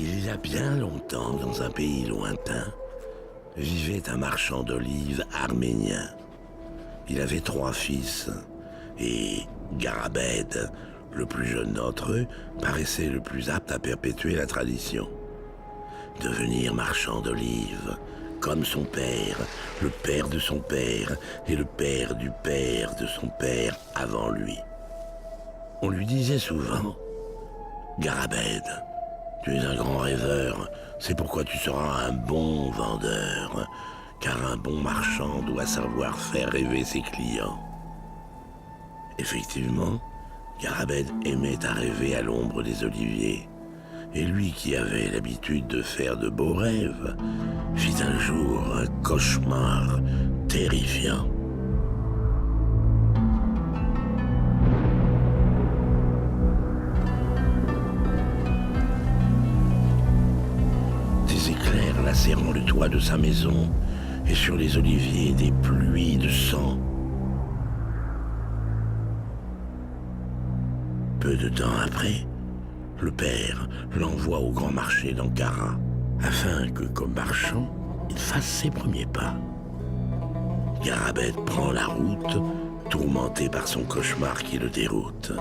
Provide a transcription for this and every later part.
Il y a bien longtemps, dans un pays lointain, vivait un marchand d'olives arménien. Il avait 3 fils, et Garabed, le plus jeune d'entre eux, paraissait le plus apte à perpétuer la tradition. Devenir marchand d'olives, comme son père, le père de son père, et le père du père de son père avant lui. On lui disait souvent, « Garabed, tu es un grand rêveur, c'est pourquoi tu seras un bon vendeur, car un bon marchand doit savoir faire rêver ses clients. » Effectivement, Garabed aimait à rêver à l'ombre des oliviers, et lui qui avait l'habitude de faire de beaux rêves, fit un jour un cauchemar terrifiant. Des éclairs lacérant le toit de sa maison, et sur les oliviers des pluies de sang. Peu de temps après, le père l'envoie au grand marché d'Ankara, afin que, comme marchand, il fasse ses premiers pas. Garabed prend la route, tourmenté par son cauchemar qui le déroute.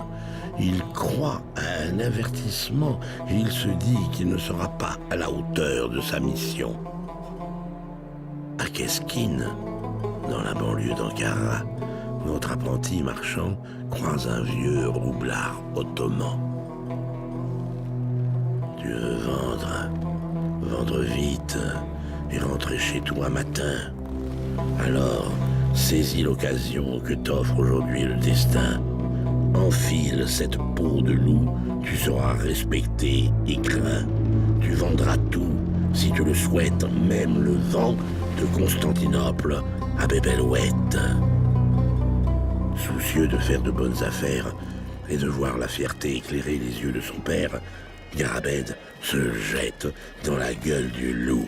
Il croit à un avertissement et il se dit qu'il ne sera pas à la hauteur de sa mission. À Keskin, dans la banlieue d'Ankara, notre apprenti marchand croise un vieux roublard ottoman. Tu veux vendre vite et rentrer chez toi matin. Alors, saisis l'occasion que t'offre aujourd'hui le destin. Enfile cette peau de loup, tu seras respecté et craint. Tu vendras tout, si tu le souhaites, même le vent de Constantinople à Bébélouette. Soucieux de faire de bonnes affaires et de voir la fierté éclairer les yeux de son père, Garabed se jette dans la gueule du loup.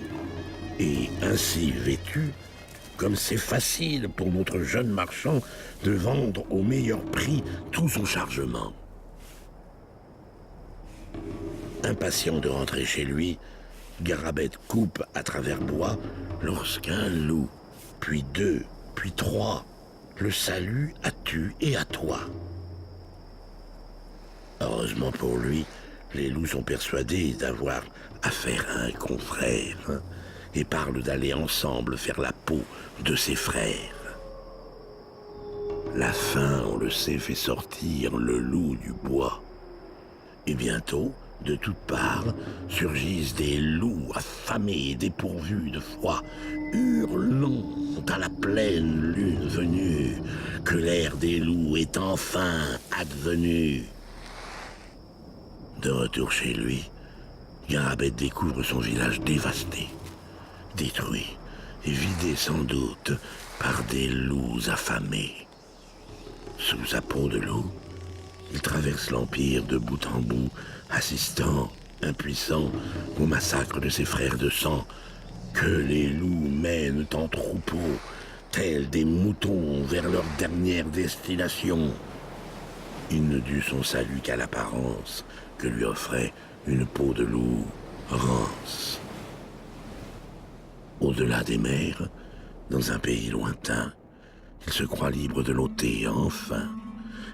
Et ainsi vêtu, comme c'est facile pour notre jeune marchand de vendre au meilleur prix tout son chargement. Impatient de rentrer chez lui, Garabed coupe à travers bois lorsqu'un loup, puis 2, puis 3, le salue à tu et à toi. Heureusement pour lui, les loups sont persuadés d'avoir affaire à un confrère et parlent d'aller ensemble faire la peau de ses frères. La faim, on le sait, fait sortir le loup du bois. Et bientôt, de toutes parts, surgissent des loups affamés et dépourvus de foi, hurlant à la pleine lune venue que l'ère des loups est enfin advenue. De retour chez lui, Garabed découvre son village dévasté, détruit et vidé sans doute par des loups affamés. Sous sa peau de loup, il traverse l'Empire de bout en bout, assistant, impuissant, au massacre de ses frères de sang, que les loups mènent en troupeau, tels des moutons vers leur dernière destination. Il ne dut son salut qu'à l'apparence que lui offrait une peau de loup rance. Au-delà des mers, dans un pays lointain, il se croit libre de l'ôter enfin.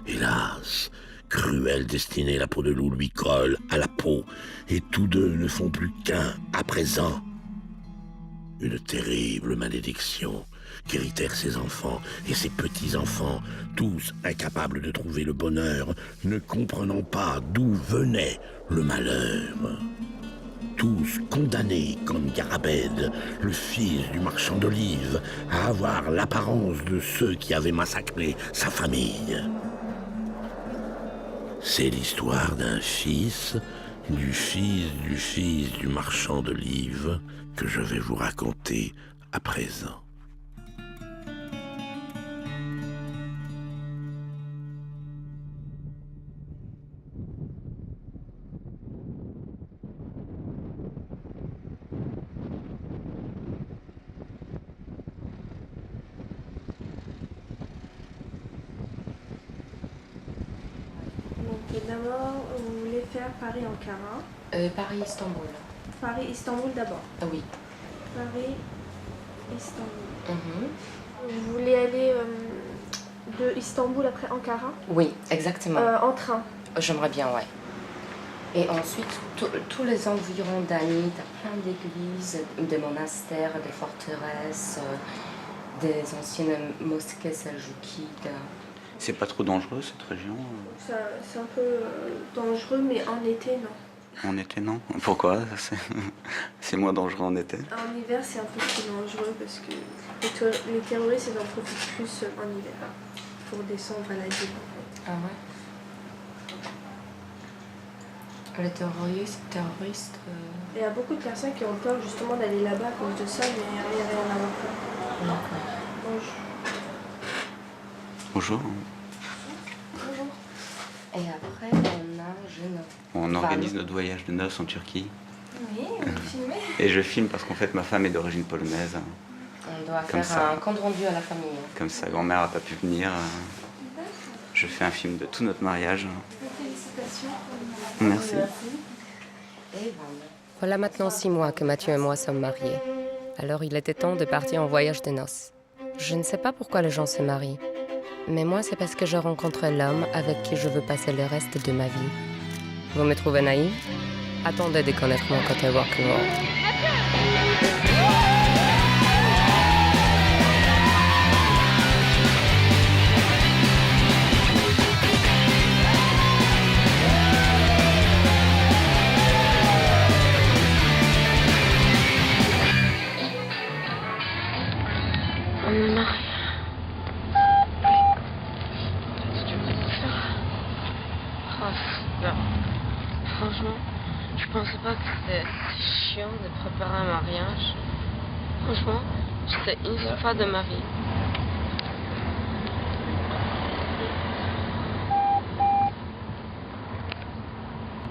Hélas, cruelle destinée, la peau de loup lui colle à la peau, et tous deux ne font plus qu'un à présent. Une terrible malédiction qu'héritèrent ses enfants et ses petits-enfants, tous incapables de trouver le bonheur, ne comprenant pas d'où venait le malheur. Tous condamnés comme Garabed, le fils du marchand d'olives, à avoir l'apparence de ceux qui avaient massacré sa famille. C'est l'histoire d'un fils du marchand d'olives que je vais vous raconter à présent. Donc d'abord, vous voulez faire Paris-Ankara. Paris-Istanbul. Paris-Istanbul d'abord. Oui. Paris-Istanbul. Vous voulez aller de Istanbul après Ankara? Oui, exactement. En train. J'aimerais bien, ouais. Et ensuite, tous les environs d'Ani, t'as plein d'églises, des monastères, des forteresses, des anciennes mosquées seljoukides. C'est pas trop dangereux cette région? C'est un peu dangereux, mais en été, non. En été, non? Pourquoi? C'est moins dangereux en été? En hiver, c'est un peu plus dangereux parce que les terroristes, ils en profitent plus en hiver pour descendre à la ville, en fait. Ah ouais? Les terroristes... Il y a beaucoup de personnes qui ont peur justement d'aller là-bas à cause de ça, mais il n'y a rien à avoir peur. D'accord. Bonjour. Bonjour. Et après, on a Genève. On organise notre voyage de noces en Turquie. Oui, vous filmez. Et je filme parce qu'en fait ma femme est d'origine polonaise. On doit Comme faire ça. un compte rendu à la famille. Comme sa grand-mère n'a pas pu venir, je fais un film de tout notre mariage. Félicitations. Merci. Voilà maintenant 6 mois que Mathieu et moi sommes mariés. Alors il était temps de partir en voyage de noces. Je ne sais pas pourquoi les gens se marient, mais moi c'est parce que j'ai rencontré l'homme avec qui je veux passer le reste de ma vie. Vous me trouvez naïve? Attendez de connaître mon côté rock'n'roll. On est mariés. Franchement, je pensais pas que c'était si chiant de préparer un mariage. Franchement, c'était une seule fois de ma vie.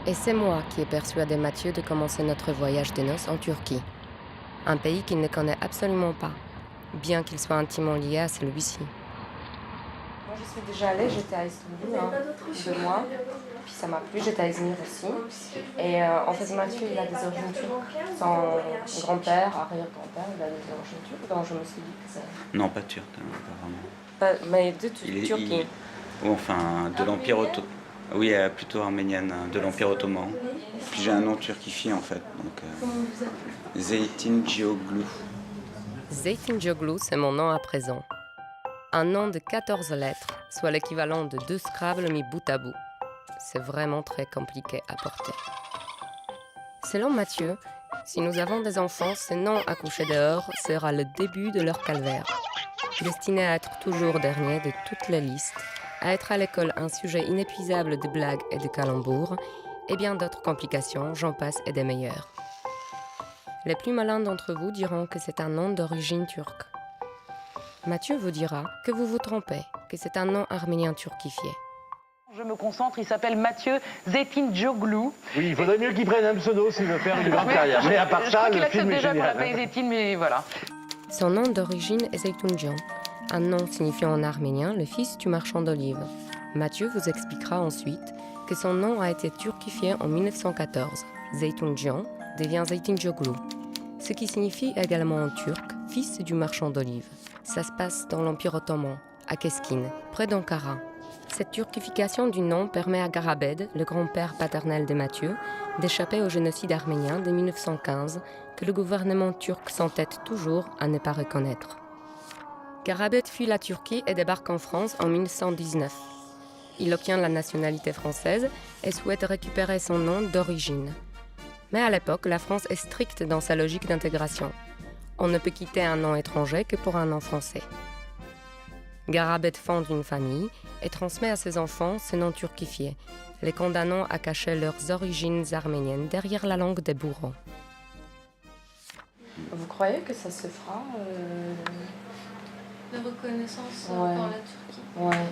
Et c'est moi qui ai persuadé Mathieu de commencer notre voyage de noces en Turquie. Un pays qu'il ne connaît absolument pas, bien qu'il soit intimement lié à celui-ci. Moi je suis déjà allée, j'étais à Istanbul 2 mois, puis ça m'a plu, j'étais à Izmir aussi. Et en fait Mathieu il a des origines turques, son grand-père, arrière-grand-père, il a des origines turques, donc je me suis dit que c'est... Non, pas turc, hein, pas vraiment. mais de Turquie. Ou enfin, de l'Empire Ottoman. Oui, plutôt arménienne, de l'Empire Ottoman. Puis j'ai un nom turquifié en fait, donc Zeytin Gioglu. Zeytinjoglu, c'est mon nom à présent. Un nom de 14 lettres, soit l'équivalent de 2 Scrabble mis bout à bout. C'est vraiment très compliqué à porter. Selon Mathieu, si nous avons des enfants, ce nom à coucher dehors sera le début de leur calvaire. Destiné à être toujours dernier de toutes les listes, à être à l'école un sujet inépuisable de blagues et de calembours, et bien d'autres complications, j'en passe et des meilleures. Les plus malins d'entre vous diront que c'est un nom d'origine turque. Mathieu vous dira que vous vous trompez, que c'est un nom arménien turquifié. Je me concentre, il s'appelle Mathieu Zeytinjoglu. Oui, il faudrait mieux qu'il prenne un pseudo s'il veut faire une grande carrière. Mais à part je ça, crois qu'il le accepte film est déjà qu'on génial. l'appelle Zeytin, mais voilà. Son nom d'origine est Zeytunjan, un nom signifiant en arménien le fils du marchand d'olives. Mathieu vous expliquera ensuite que son nom a été turquifié en 1914. Zeytunjan devient Zeytinjoglu, ce qui signifie également en turc « fils du marchand d'olives ». Ça se passe dans l'Empire ottoman, à Keskin, près d'Ankara. Cette turquification du nom permet à Garabed, le grand-père paternel de Mathieu, d'échapper au génocide arménien de 1915 que le gouvernement turc s'entête toujours à ne pas reconnaître. Garabed fuit la Turquie et débarque en France en 1919. Il obtient la nationalité française et souhaite récupérer son nom d'origine. Mais à l'époque, la France est stricte dans sa logique d'intégration. On ne peut quitter un nom étranger que pour un nom français. Garabed fonde une famille et transmet à ses enfants ce nom turquifié, les condamnant à cacher leurs origines arméniennes derrière la langue des bourreaux. Vous croyez que ça se fera De reconnaissance Ouais. par la Turquie. Ouais.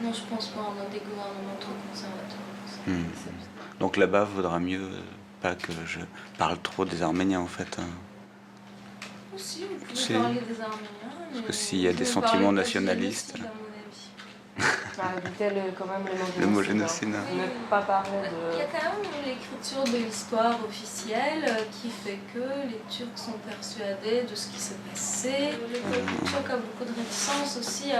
Non, je pense pas. On a des gouvernements trop conservateurs. Donc là-bas, vaudra mieux pas que je parle trop des Arméniens en fait. Aussi, vous Si. pouvez parler des Arméniens. Parce que s'il y a des sentiments nationalistes. À mon avis. Éviter quand même le mot génocide. Ne pas parler Il y a quand même l'écriture de l'histoire officielle qui fait que les Turcs sont persuadés de ce qui s'est passé. Le peuple turc a beaucoup de réticence aussi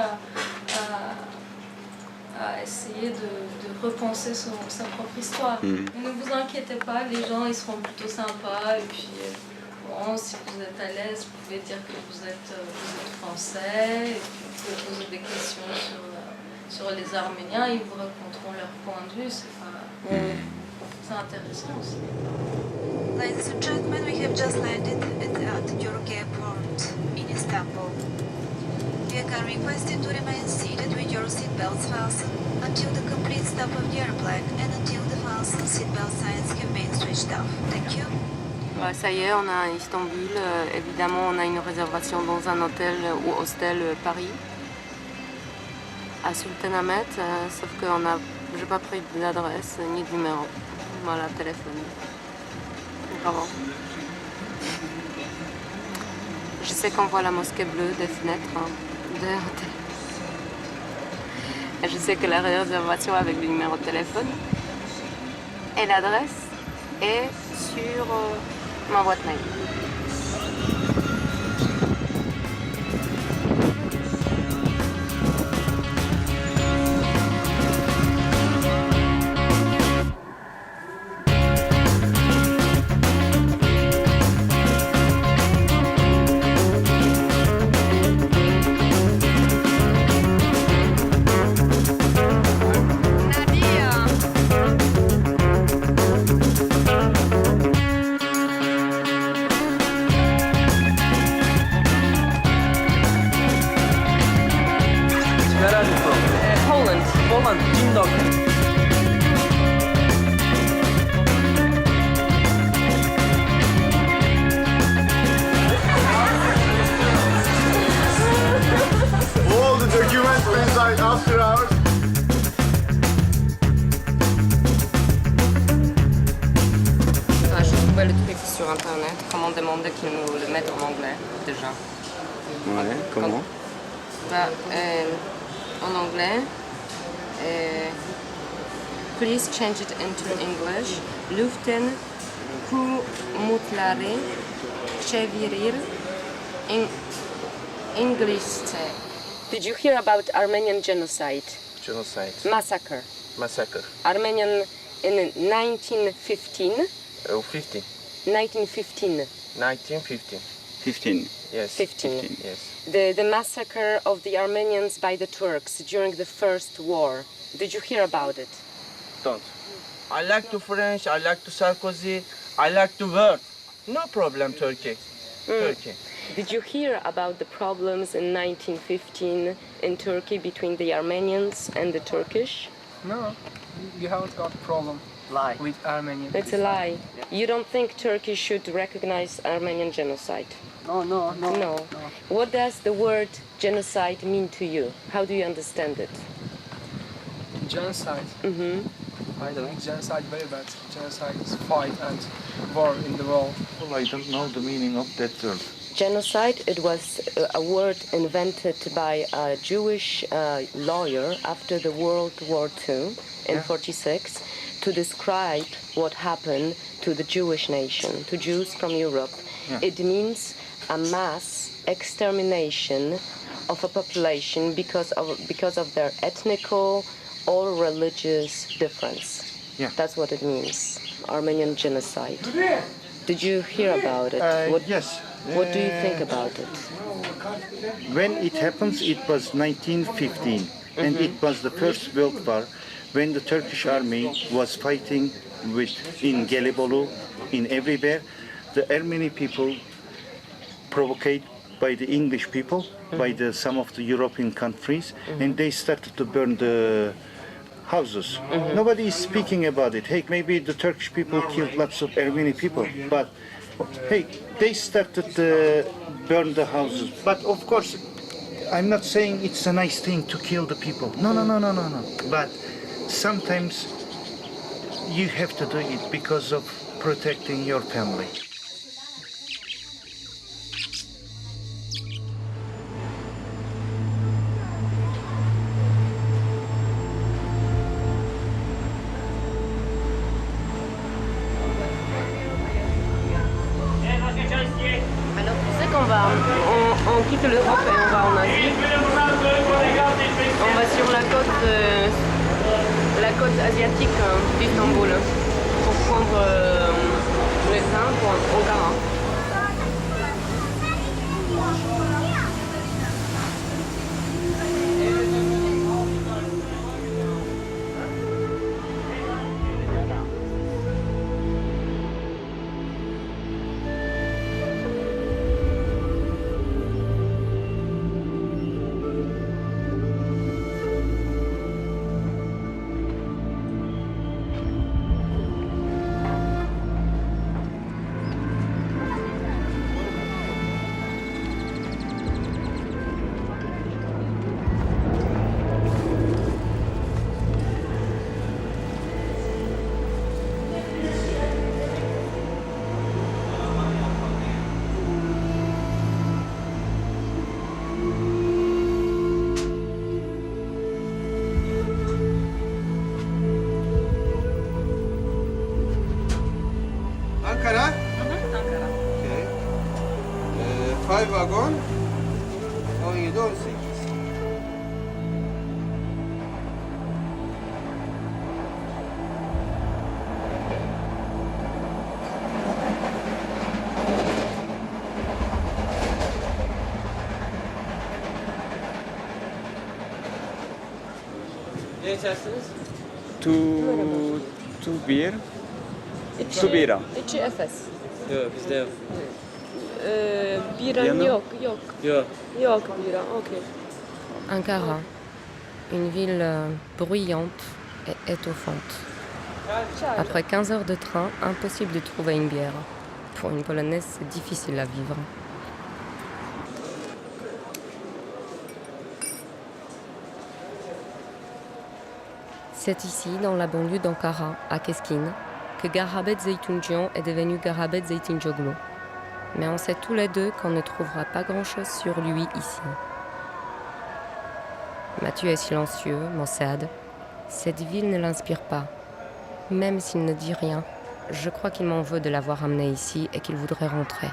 à essayer de repenser sa propre histoire. Ne vous inquiétez pas, les gens ils seront plutôt sympas et puis bon, si vous êtes à l'aise, vous pouvez dire que vous êtes français et puis vous pouvez poser des questions sur les Arméniens, ils vous raconteront leur point de vue, c'est intéressant aussi. Ladies and gentlemen, we have just landed at Atatürk Airport in Istanbul. You can request you to remain seated with your seatbelts fastened until the complete stop of the airplane and until the fasten seatbelt signs have been switched off. Thank you. Ça y est, on a Istanbul. Évidemment, on a une réservation dans un hôtel ou hostel Paris, à Sultanahmet, sauf que j'ai pas pris d'adresse ni de numéro. Voilà, téléphone. Bravo. Je sais qu'on voit la mosquée bleue des fenêtres de l'hôtel. Et je sais que la réservation avec le numéro de téléphone et l'adresse est sur ma boîte mail. Poland, dzień dobry. All the documents inside after hours. Je trouvais le truc sur internet, comment demander qu'ils nous le mettent en anglais déjà. Ouais, comment? En anglais, please change it into English. Luften kumutları çevirir English. Did you hear about Armenian genocide? Genocide. Massacre. Massacre. Armenian in 1915. Oh, 50. 1915. 1950. 15. Yes. 15. Yes. The massacre of the Armenians by the Turks during the First War. Did you hear about it? Don't. I like to French, I like to Sarkozy, I like to work. No problem, Turkey. Turkey. Did you hear about the problems in 1915 in Turkey between the Armenians and the Turkish? No, you haven't got a problem with Armenians. It's a lie. You don't think Turkey should recognize Armenian genocide? No. What does the word genocide mean to you? How do you understand it? Genocide. Mm-hmm. I think genocide very bad. Genocide is fight and war in the world. Well, I don't know the meaning of that term. Genocide, it was a word invented by a Jewish lawyer after the World War II in 1946 to describe what happened to the Jewish nation, to Jews from Europe. Yeah. It means a mass extermination of a population because of their ethnical or religious difference. Yeah. That's what it means, Armenian genocide. Did you hear about it? Yes. What do you think about it? When it happens, it was 1915, and it was the First World War, when the Turkish army was fighting in Gelibolu, in everywhere. The Armenian people, provoked by the English people, by some of the European countries, and they started to burn the houses. Nobody is speaking about it. Hey, maybe the Turkish people killed lots of Armenian people, but hey, they started to burn the houses. But of course, I'm not saying it's a nice thing to kill the people. No. But sometimes you have to do it because of protecting your family. qu'on va, on quitte l'Europe et on va en Asie. On va sur la côte asiatique d'Istanbul pour prendre le train pour Ankara. Ankara? Ankara. Okay. 5 wagon. 17, 18. Ne içersiniz? Two beer. Two bira. İçi Efes. Yok bizde yok. Bira Yanı? yok. Yok. Bira, okey. Ankara, une ville bruyante et étouffante. Après 15 heures de train, impossible de trouver une bière. Pour une Polonaise, c'est difficile à vivre. C'est ici, dans la banlieue d'Ankara, à Keskin, que Garabet Zeytunjian est devenu Garabet Zeytinjoglu. Mais on sait tous les deux qu'on ne trouvera pas grand-chose sur lui ici. Mathieu est silencieux, maussade. Cette ville ne l'inspire pas. Même s'il ne dit rien, je crois qu'il m'en veut de l'avoir amené ici et qu'il voudrait rentrer.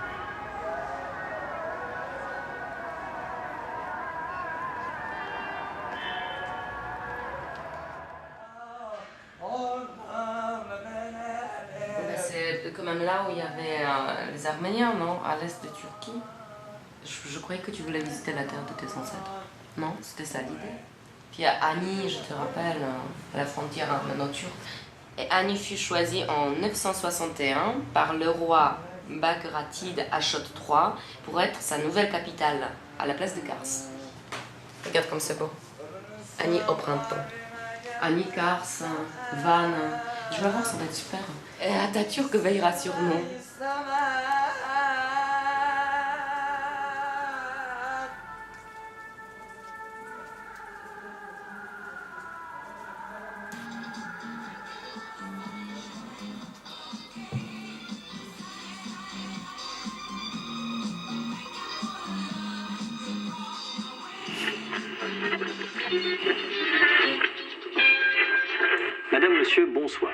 C'est quand même là où il y avait les Arméniens, non? À l'est de Turquie. Je croyais que tu voulais visiter la terre de tes ancêtres. Non? C'était ça l'idée. Puis à Ani, je te rappelle, à la frontière arméno-turque. Et Ani fut choisie en 961 par le roi Bagratide Ashot III pour être sa nouvelle capitale, à la place de Kars. Regarde comme c'est beau. Ani au printemps. Ani, Kars, Van. Je vais voir, ça va être super. Et Atatürk veillera sur nous. Madame, monsieur, bonsoir.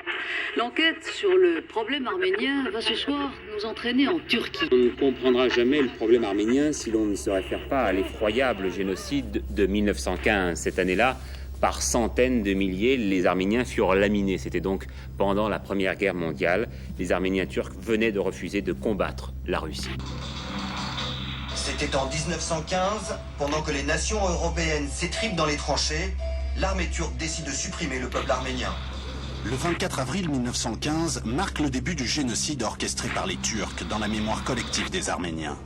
L'enquête sur le problème arménien va ce soir nous entraîner en Turquie. On ne comprendra jamais le problème arménien si l'on ne se réfère pas à l'effroyable génocide de 1915. Cette année-là, par centaines de milliers, les Arméniens furent laminés. C'était donc pendant la Première Guerre mondiale. Les Arméniens turcs venaient de refuser de combattre la Russie. C'était en 1915, pendant que les nations européennes s'étripent dans les tranchées, l'armée turque décide de supprimer le peuple arménien. Le 24 avril 1915 marque le début du génocide orchestré par les Turcs dans la mémoire collective des Arméniens.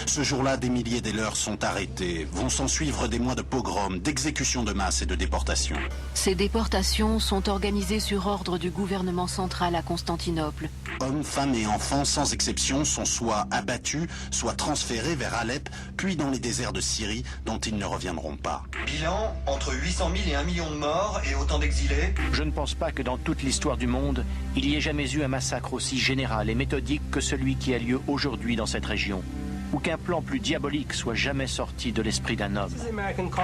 Ce jour-là, des milliers des leurs sont arrêtés. Vont s'en suivre des mois de pogroms, d'exécutions de masse et de déportations. Ces déportations sont organisées sur ordre du gouvernement central à Constantinople. Hommes, femmes et enfants, sans exception, sont soit abattus, soit transférés vers Alep, puis dans les déserts de Syrie, dont ils ne reviendront pas. Bilan, entre 800 000 et 1 million de morts et autant d'exilés. Je ne pense pas que dans toute l'histoire du monde, il y ait jamais eu un massacre aussi général et méthodique que celui qui a lieu aujourd'hui dans cette région, ou qu'un plan plus diabolique soit jamais sorti de l'esprit d'un homme.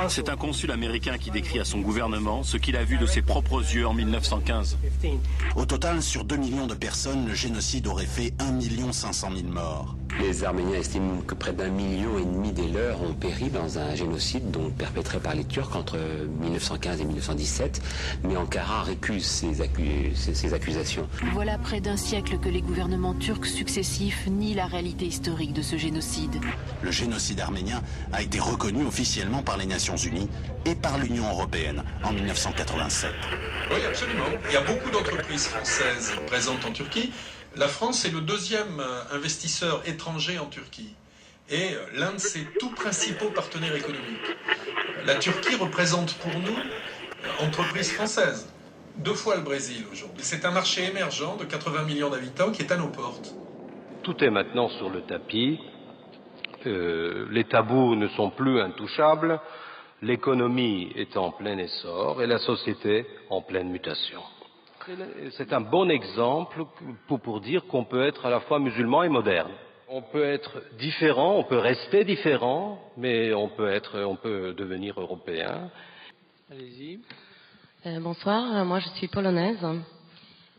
C'est un consul américain qui décrit à son gouvernement ce qu'il a vu de ses propres yeux en 1915. Au total, sur 2 millions de personnes, le génocide aurait fait 1 500 000 morts. Les Arméniens estiment que près d'1,5 million des leurs ont péri dans un génocide donc perpétré par les Turcs entre 1915 et 1917, mais Ankara récuse ces accusations. Voilà près d'un siècle que les gouvernements turcs successifs nient la réalité historique de ce génocide. Le génocide arménien a été reconnu officiellement par les Nations Unies et par l'Union européenne en 1987. Oui, absolument. Il y a beaucoup d'entreprises françaises présentes en Turquie. La France est le deuxième investisseur étranger en Turquie et l'un de ses tout principaux partenaires économiques. La Turquie représente pour nous, entreprises françaises, 2 fois le Brésil aujourd'hui. C'est un marché émergent de 80 millions d'habitants qui est à nos portes. Tout est maintenant sur le tapis. Les tabous ne sont plus intouchables. L'économie est en plein essor et la société en pleine mutation. C'est un bon exemple pour dire qu'on peut être à la fois musulman et moderne. On peut être différent, on peut rester différent, mais on peut devenir européen. Allez-y. Bonsoir, moi je suis polonaise.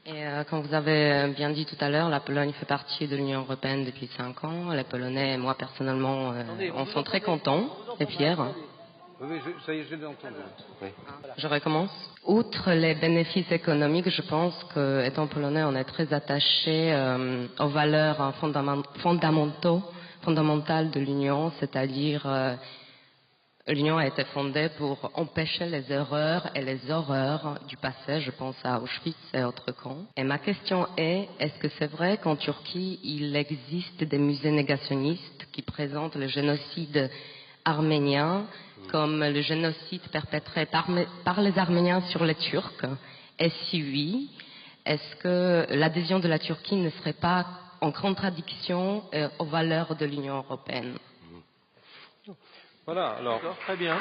Et comme vous avez bien dit tout à l'heure, la Pologne fait partie de l'Union européenne depuis 5 ans. Les Polonais et moi personnellement, on sont très contents et fiers. Oui, ça y est, je l'ai entendu. Oui. Je recommence. Outre les bénéfices économiques, je pense qu'étant polonais, on est très attaché aux valeurs fondamentales de l'Union, c'est-à-dire l'Union a été fondée pour empêcher les erreurs et les horreurs du passé. Je pense à Auschwitz et autres camps. Et ma question est, est-ce que c'est vrai qu'en Turquie, il existe des musées négationnistes qui présentent le génocide arménien comme le génocide perpétré par les Arméniens sur les Turcs? Et si oui, est-ce que l'adhésion de la Turquie ne serait pas en contradiction aux valeurs de l'Union européenne? Voilà, alors, très bien.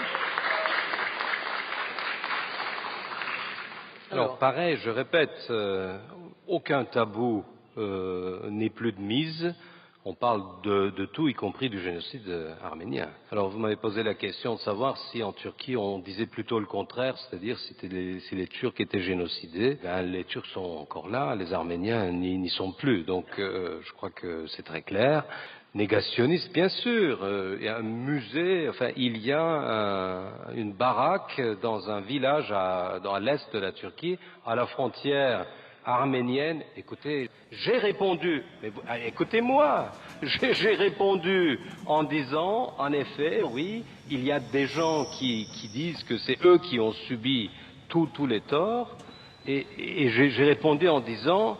Alors, pareil, je répète, aucun tabou n'est plus de mise. On parle de tout, y compris du génocide arménien. Alors, vous m'avez posé la question de savoir si en Turquie on disait plutôt le contraire, c'est-à-dire si les Turcs étaient génocidés. Ben, les Turcs sont encore là, les Arméniens n'y sont plus. Donc, je crois que c'est très clair. Négationniste, bien sûr. Il y a un musée, enfin, il y a une baraque dans un village à l'est de la Turquie, à la frontière arménienne. Écoutez, j'ai répondu, mais écoutez-moi, j'ai répondu en disant, en effet, oui, il y a des gens qui disent que c'est eux qui ont subi tous les torts, et j'ai répondu en disant,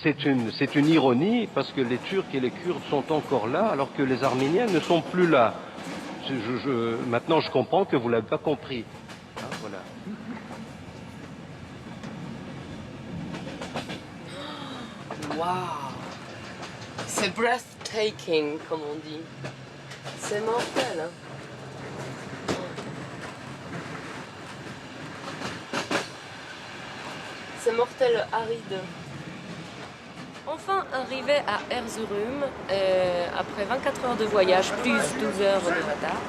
c'est une ironie, parce que les Turcs et les Kurdes sont encore là, alors que les Arméniens ne sont plus là. Maintenant, je comprends que vous ne l'avez pas compris. Hein, voilà. Wow, c'est breathtaking, comme on dit. C'est mortel, hein. C'est mortel aride. Enfin arrivé à Erzurum, après 24 heures de voyage, plus 12 heures de retard.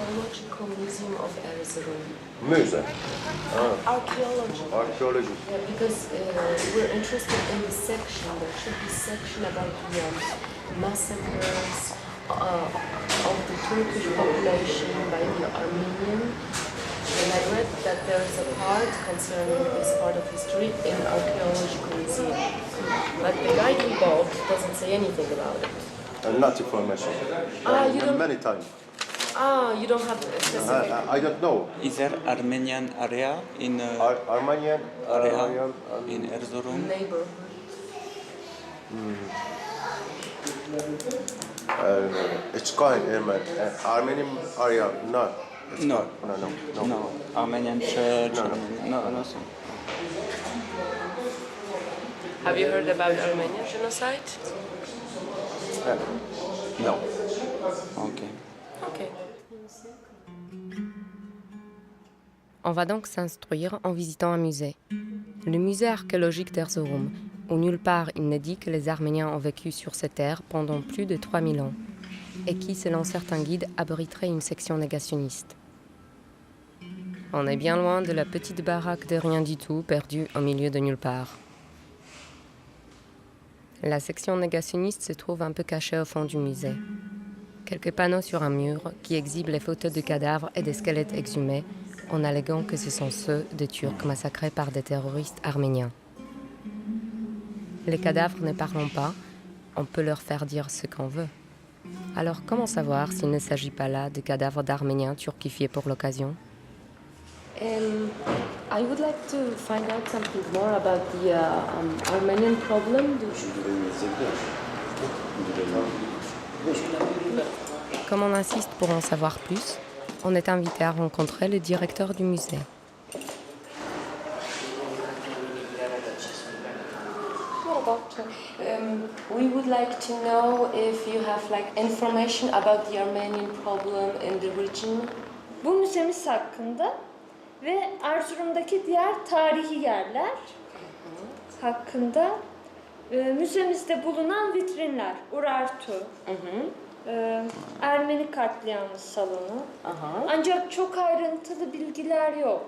Archaeological Museum of Erzurum. Museum. Archaeology. Yeah, because we're interested in the section. There should be section about the massacres of the Turkish population by the Armenian. And I read that there's a part concerning this part of history in Archaeological Museum. But the guide we bought doesn't say anything about it. Not information. You don't... Many times. You don't have specific... I don't know. Is there Armenian area in Armenian area in Erzurum? Neighborhood. It's going in Armenian area, not. No. Armenian church. No. Have you heard about Armenian genocide? No. Okay. On va donc s'instruire en visitant un musée. Le musée archéologique d'Erzurum, où nulle part il n'est dit que les Arméniens ont vécu sur ces terres pendant plus de 3000 ans, et qui, selon certains guides, abriterait une section négationniste. On est bien loin de la petite baraque de rien du tout, perdue au milieu de nulle part. La section négationniste se trouve un peu cachée au fond du musée. Quelques panneaux sur un mur qui exhibent les photos de cadavres et des squelettes exhumés en alléguant que ce sont ceux de Turcs massacrés par des terroristes arméniens. Les cadavres ne parlent pas, on peut leur faire dire ce qu'on veut. Alors comment savoir s'il ne s'agit pas là de cadavres d'Arméniens turquifiés pour l'occasion? I would like to find out something more about the Armenian problem. Comme on insiste pour en savoir plus, on est invité à rencontrer le directeur du musée. We would like to know if you have information about the Armenian problem in the region. Bu müzemiz hakkında ve Erzurum'daki diğer tarihi yerler hakkında müzemizde bulunan vitrinler, Urartu, Ermeni katliamı salonu. Ancak çok ayrıntılı bilgiler yok.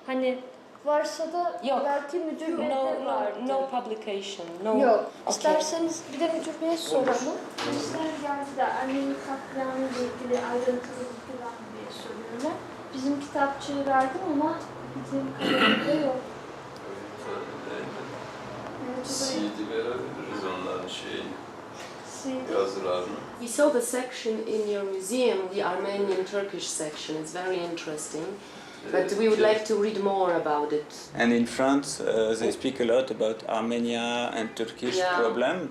Hani varsa da belki müdür beyde vardı. No publication. Yok. İsterseniz bir de müdür beye soralım. Bizler geldi de Ermeni katliamı ile ilgili ayrıntılı bilgi var mı diye soruyorlar. Bizim kitapçığı verdim ama bizim kalemde yok. CD verebiliriz onların yazılarını. We saw the section in your museum, the Armenian Turkish section. It's very interesting. But we would like to read more about it. And in France, they speak a lot about Armenia and Turkish problem.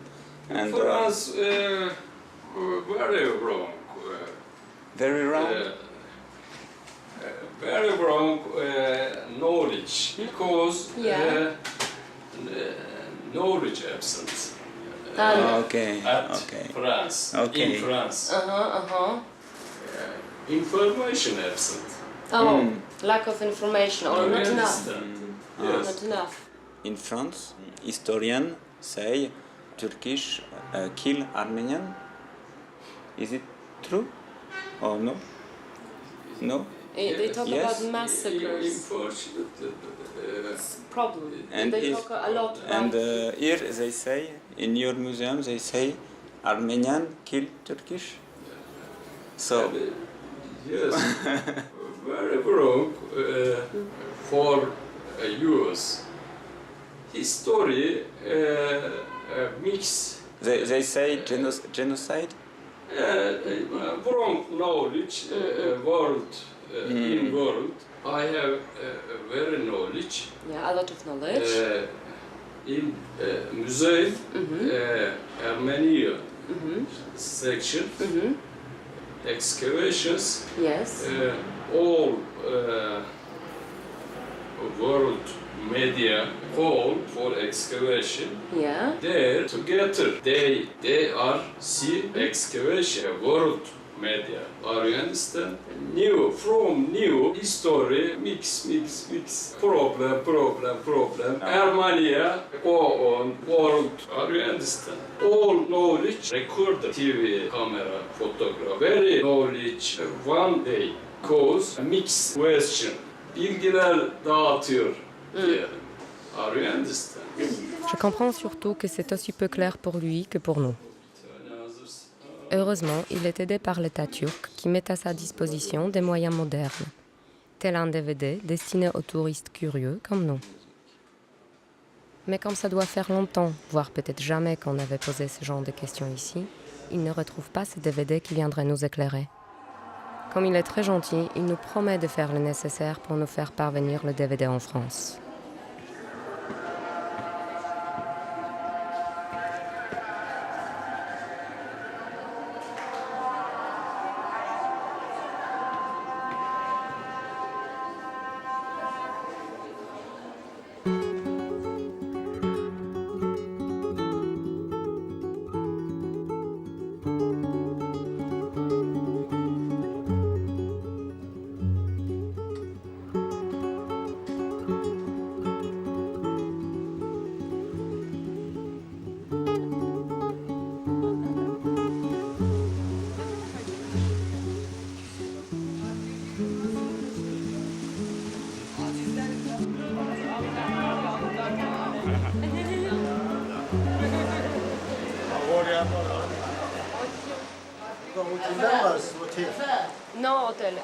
And France, very wrong. Very wrong. Very wrong knowledge because knowledge absent. At France, in France. Information absent. Lack of information or not enough. Yes. Not enough. In France, historians say Turkish kill Armenian. Is it true or no? No. They talk about massacres. Problem. And they talk a lot about. And here they say, in your museum, they say Armenian kill Turkish. So. Yes. Very wrong for use. History mix. They say genocide. Wrong knowledge. World in world. I have very knowledge. Yeah, a lot of knowledge. In museum, Armenia section. Excavations. Yes. All world media call for excavation. Yeah. There together they are see excavation world media. Are you understand? New history mix. Problem. Armenia go on world. Are you understand? All knowledge recorded TV, camera, photograph. Very knowledge one day cause a mix question. Bilgiler dağıtıyor. Are you understand? Je comprends surtout que c'est aussi peu clair pour lui que pour nous. Heureusement, il est aidé par l'État turc qui met à sa disposition des moyens modernes, tel un DVD destiné aux touristes curieux comme nous. Mais comme ça doit faire longtemps, voire peut-être jamais qu'on avait posé ce genre de questions ici, il ne retrouve pas ce DVD qui viendrait nous éclairer. Comme il est très gentil, il nous promet de faire le nécessaire pour nous faire parvenir le DVD en France. Otelden var sizin otel. No otel.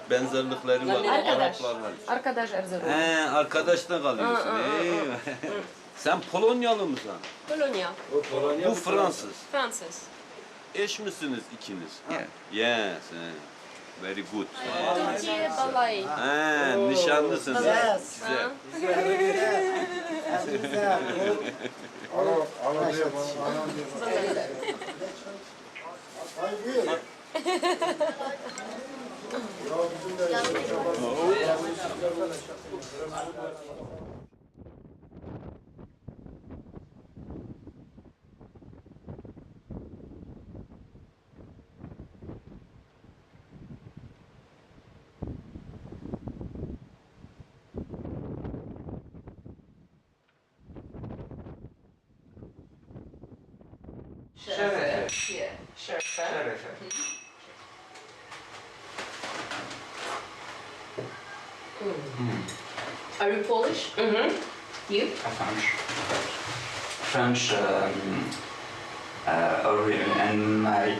Benzerlikleri var. Arkadaş. Araplar var. Arkadaş Erzurum. Arkadaşla kalıyorsun. Eyvah. Sen Polonyalı mısın? Polonya. Bu Fransız. Fransız. Eş misiniz ikiniz? Yes. Very good. Türkiye balayı. Nişanlısınız. Yes. Güzel. Şerefe. Yeah. Şerefe. Are you Polish? You? French origin, and my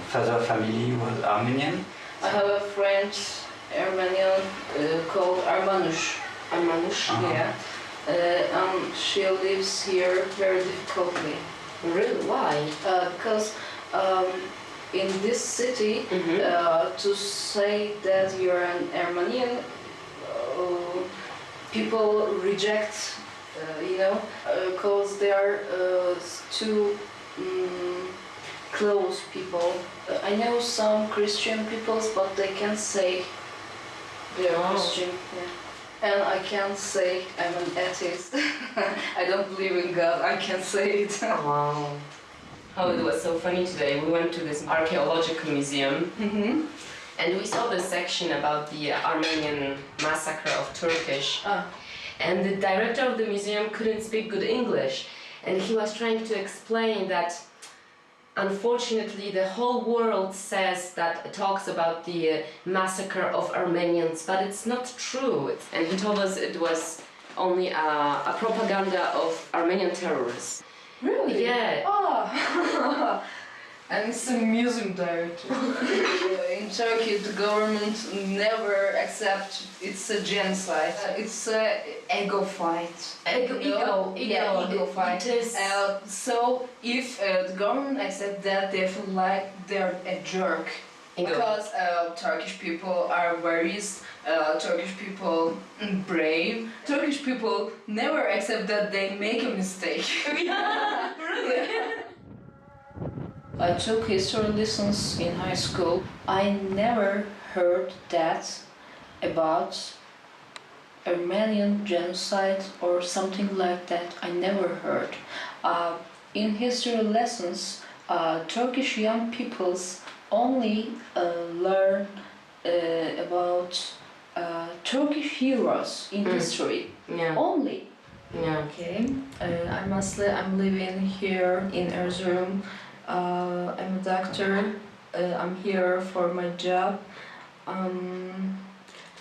father family was Armenian. I have a French Armenian called Armanush. Armanush? Yeah. And she lives here very difficultly. Really? Why? Because in this city, to say that you're an Armenian, people reject, because they are too close people. I know some Christian peoples, but they can't say they're Christian. Yeah. And I can't say I'm an atheist. I don't believe in God. I can't say it. Wow. Oh, it was so funny today. We went to this archaeological museum and we saw the section about the Armenian massacre of Turkish. And the director of the museum couldn't speak good English. And he was trying to explain that unfortunately the whole world says that talks about the massacre of Armenians, but it's not true. And he told us it was only a propaganda of Armenian terrorists. Really? Yeah. Oh. And it's a museum director. In Turkey, the government never accepts it's a genocide. It's a ego fight. Ego fight. It is. So if the government accepts that, they feel like they're a jerk. Because Turkish people are very Turkish people brave. Turkish people never accept that they make a mistake. Yeah, really? I took history lessons in high school. I never heard that about Armenian genocide or something like that. I never heard. In history lessons, Turkish young peoples only learn about Turkish heroes in history. Yeah. Only. Yeah. Okay. I'm living here in Erzurum. I'm a doctor. I'm here for my job.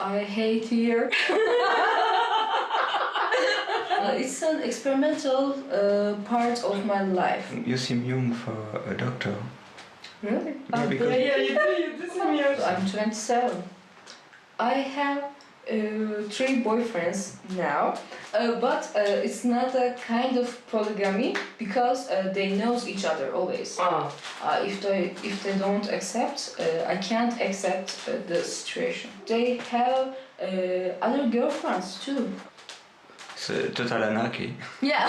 I hate here. It's an experimental part of my life. You seem young for a doctor. Really? Yeah, because- you do seem young. I'm 27. I have 3 boyfriends now, but it's not a kind of polygamy because they know each other always. If they don't accept, I can't accept the situation. They have other girlfriends too. It's total anarchy. Yeah.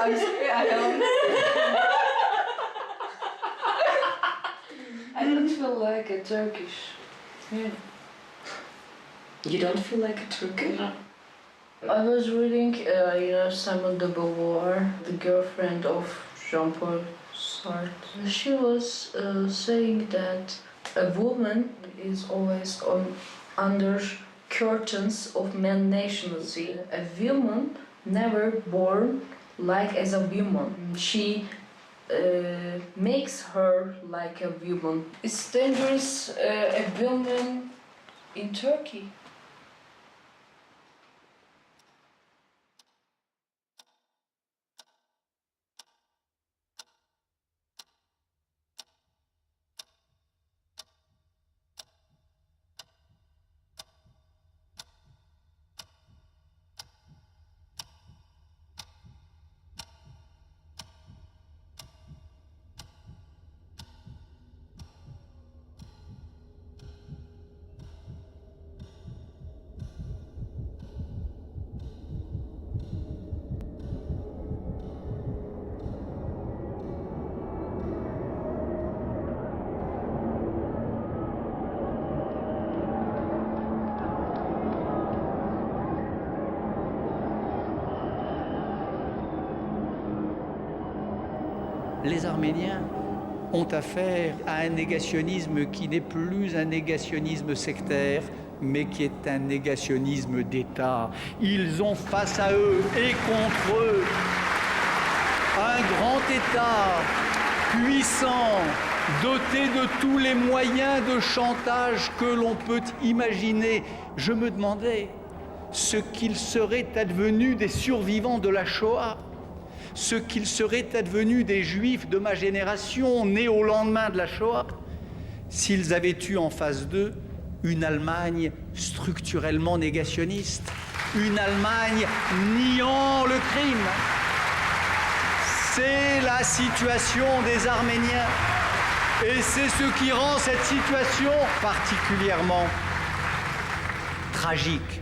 I'm sorry, I don't feel like a Turkish. Yeah. You don't feel like a Turkish? I was reading, Simone de Beauvoir, the girlfriend of Jean-Paul Sartre. She was saying that a woman is always under curtains of man nationality. A woman never born like as a woman. She makes her like a woman. It's dangerous, a woman in Turkey. Les Arméniens ont affaire à un négationnisme qui n'est plus un négationnisme sectaire, mais qui est un négationnisme d'État. Ils ont face à eux et contre eux un grand État puissant, doté de tous les moyens de chantage que l'on peut imaginer. Je me demandais ce qu'il serait advenu des survivants de la Shoah, ce qu'il serait advenu des Juifs de ma génération, nés au lendemain de la Shoah, s'ils avaient eu en face d'eux une Allemagne structurellement négationniste, une Allemagne niant le crime. C'est la situation des Arméniens. Et c'est ce qui rend cette situation particulièrement tragique.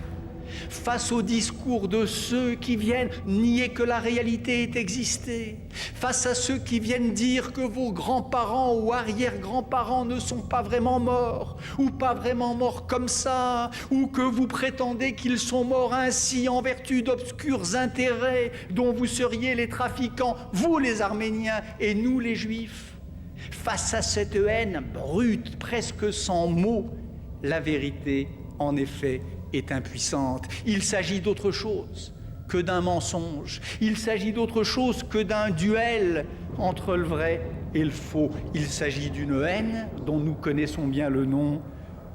Face au discours de ceux qui viennent nier que la réalité ait existé, face à ceux qui viennent dire que vos grands-parents ou arrière-grands-parents ne sont pas vraiment morts, ou pas vraiment morts comme ça, ou que vous prétendez qu'ils sont morts ainsi en vertu d'obscurs intérêts dont vous seriez les trafiquants, vous les Arméniens et nous les Juifs. Face à cette haine brute, presque sans mots, la vérité, en effet, est impuissante. Il s'agit d'autre chose que d'un mensonge. Il s'agit d'autre chose que d'un duel entre le vrai et le faux. Il s'agit d'une haine dont nous connaissons bien le nom,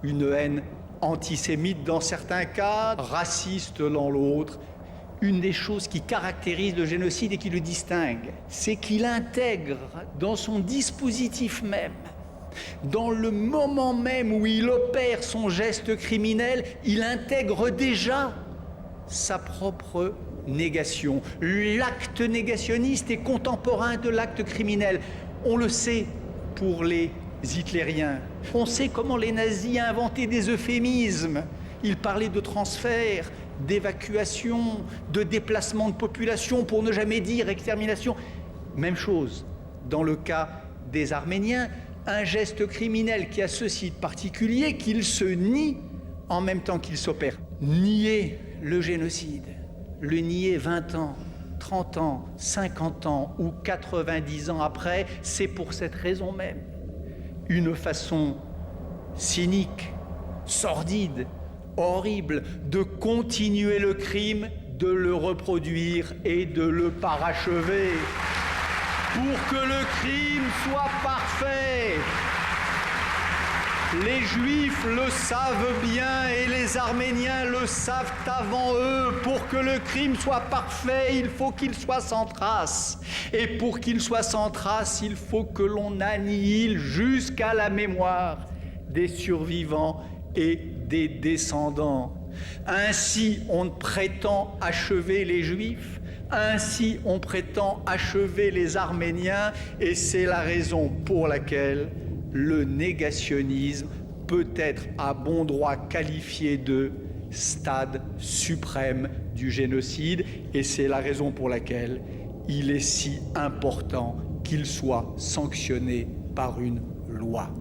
une haine antisémite dans certains cas, raciste dans l'autre. Une des choses qui caractérise le génocide et qui le distingue, c'est qu'il intègre dans son dispositif même, dans le moment même où il opère son geste criminel, il intègre déjà sa propre négation. L'acte négationniste est contemporain de l'acte criminel. On le sait pour les hitlériens. On sait comment les nazis inventaient des euphémismes. Ils parlaient de transfert, d'évacuation, de déplacement de population, pour ne jamais dire extermination. Même chose dans le cas des Arméniens. Un geste criminel qui a ceci de particulier qu'il se nie en même temps qu'il s'opère. Nier le génocide, le nier 20 ans, 30 ans, 50 ans ou 90 ans après, c'est pour cette raison même une façon cynique, sordide, horrible de continuer le crime, de le reproduire et de le parachever. Pour que le crime soit parfait. Les Juifs le savent bien et les Arméniens le savent avant eux. Pour que le crime soit parfait, il faut qu'il soit sans trace. Et pour qu'il soit sans trace, il faut que l'on annihile jusqu'à la mémoire des survivants et des descendants. Ainsi, on prétend achever les Juifs. Ainsi, on prétend achever les Arméniens, et c'est la raison pour laquelle le négationnisme peut être à bon droit qualifié de stade suprême du génocide, et c'est la raison pour laquelle il est si important qu'il soit sanctionné par une loi.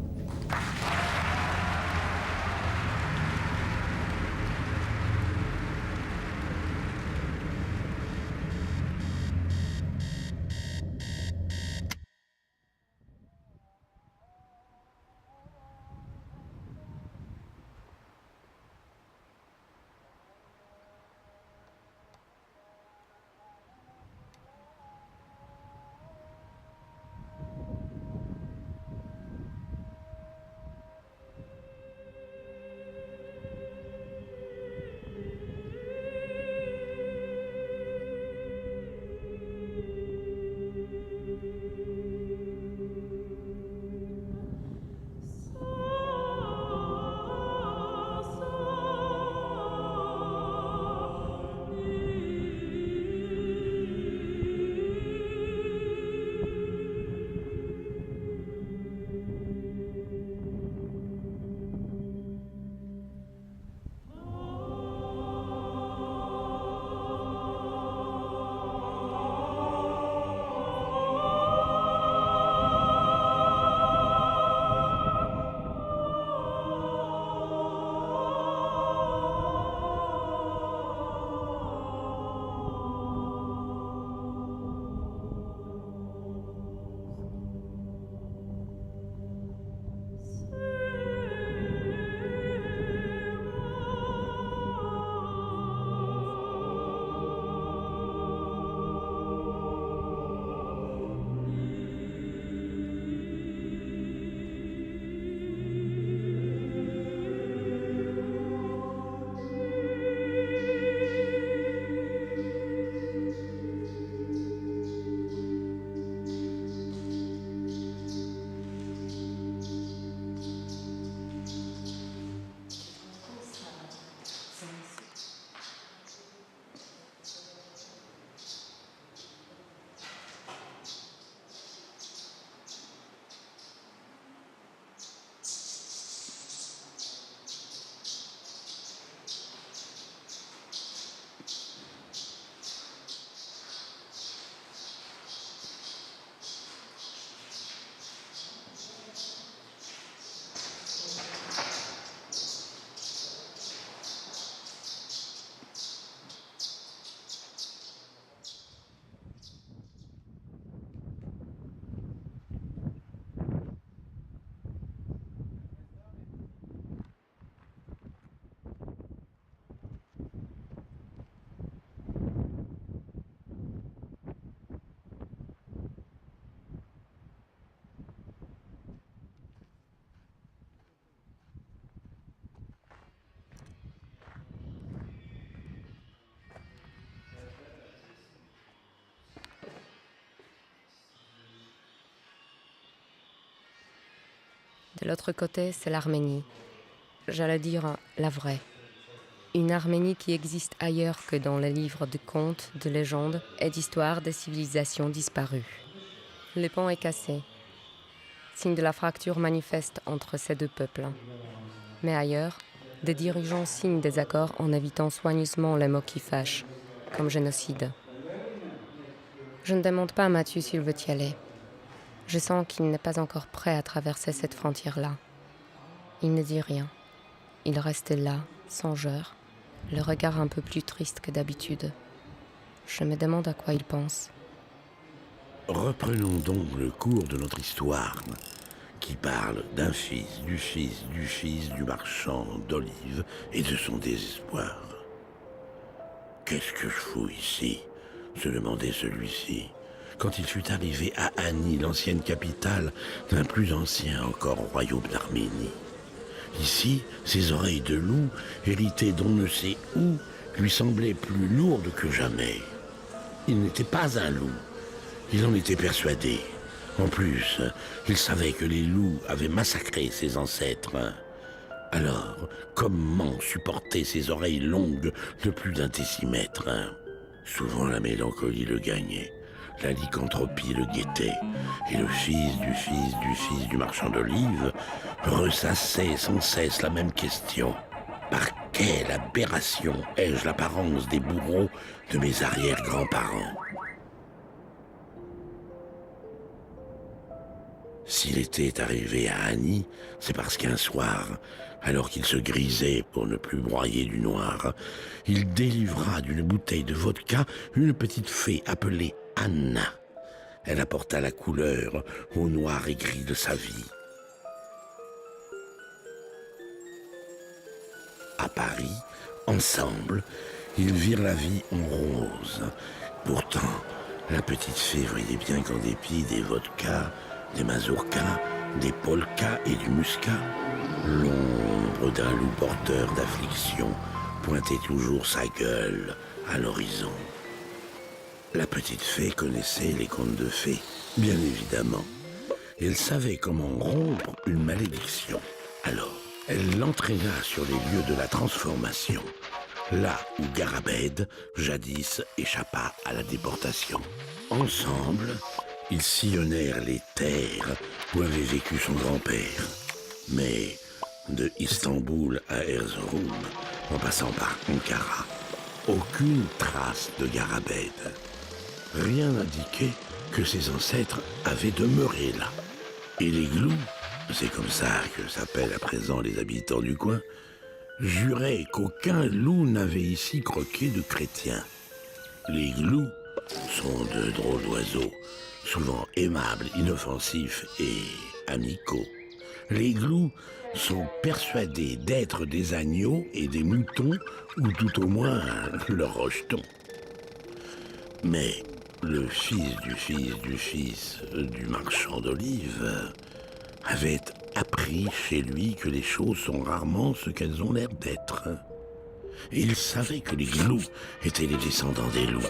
De l'autre côté, c'est l'Arménie. J'allais dire la vraie. Une Arménie qui existe ailleurs que dans les livres de contes, de légendes et d'histoires des civilisations disparues. Le pont est cassé, signe de la fracture manifeste entre ces deux peuples. Mais ailleurs, des dirigeants signent des accords en évitant soigneusement les mots qui fâchent, comme génocide. Je ne demande pas à Mathieu s'il veut y aller. Je sens qu'il n'est pas encore prêt à traverser cette frontière-là. Il ne dit rien. Il reste là, songeur, le regard un peu plus triste que d'habitude. Je me demande à quoi il pense. Reprenons donc le cours de notre histoire, qui parle d'un fils, du fils, du fils du marchand d'olives et de son désespoir. Qu'est-ce que je fous ici ? Se demandait celui-ci, quand il fut arrivé à Ani, l'ancienne capitale d'un plus ancien encore royaume d'Arménie. Ici, ses oreilles de loup, héritées d'on ne sait où, lui semblaient plus lourdes que jamais. Il n'était pas un loup, il en était persuadé. En plus, il savait que les loups avaient massacré ses ancêtres. Alors, comment supporter ses oreilles longues de plus d'un décimètre ? Souvent la mélancolie le gagnait, la lycanthropie le guettait, et le fils du fils du fils du marchand d'olives ressassait sans cesse la même question. Par quelle aberration ai-je l'apparence des bourreaux de mes arrière-grands-parents ? S'il était arrivé à Ani, c'est parce qu'un soir, alors qu'il se grisait pour ne plus broyer du noir, il délivra d'une bouteille de vodka une petite fée appelée Anna. Elle apporta la couleur au noir et gris de sa vie. À Paris, ensemble, ils virent la vie en rose. Pourtant, la petite fée voyait bien qu'en dépit des vodkas, des mazurkas, des polkas et du muscat, l'ombre d'un loup porteur d'affliction pointait toujours sa gueule à l'horizon. La petite fée connaissait les contes de fées, bien évidemment. Elle savait comment rompre une malédiction. Alors, elle l'entraîna sur les lieux de la transformation, là où Garabed, jadis, échappa à la déportation. Ensemble, ils sillonnèrent les terres où avait vécu son grand-père. Mais de Istanbul à Erzurum, en passant par Ankara, aucune trace de Garabed. Rien n'indiquait que ses ancêtres avaient demeuré là. Et les glous, c'est comme ça que s'appellent à présent les habitants du coin, juraient qu'aucun loup n'avait ici croqué de chrétiens. Les glous sont de drôles d'oiseaux, souvent aimables, inoffensifs et amicaux. Les glous sont persuadés d'être des agneaux et des moutons, ou tout au moins leurs rejetons. Mais le fils du fils du fils du marchand d'olives avait appris chez lui que les choses sont rarement ce qu'elles ont l'air d'être. Et il savait que les glous étaient les descendants des loups,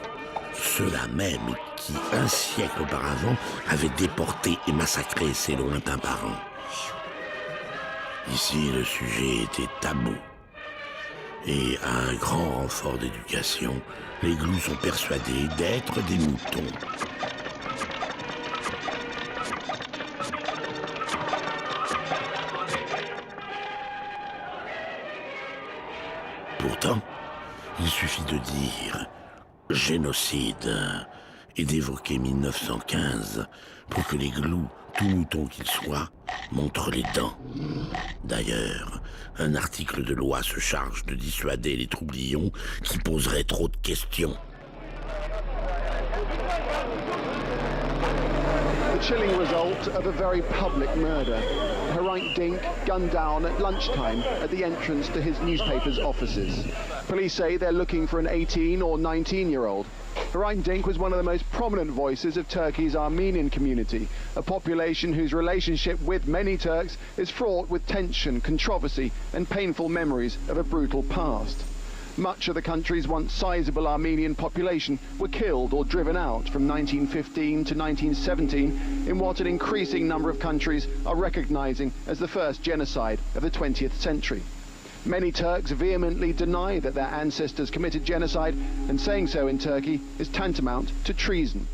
ceux-là même qui, un siècle auparavant, avaient déporté et massacré ses lointains parents. Ici, le sujet était tabou. Et à un grand renfort d'éducation, les glous sont persuadés d'être des moutons. Pourtant, il suffit de dire « génocide » et d'évoquer 1915 pour que les glous, tout moutons qu'ils soient, montrent les dents. D'ailleurs, un article de loi se charge de dissuader les troublions qui poseraient trop de questions. The chilling result of a very public murder. Hrant Dink gunned down at lunchtime at the entrance to his newspaper's offices. Police say they're looking for an 18 or 19-year-old. Hrant Dink was one of the most prominent voices of Turkey's Armenian community, a population whose relationship with many Turks is fraught with tension, controversy and painful memories of a brutal past. Much of the country's once sizable Armenian population were killed or driven out from 1915 to 1917 in what an increasing number of countries are recognizing as the first genocide of the 20th century. Many Turks vehemently deny that their ancestors committed genocide, and saying so in Turkey is tantamount to treason.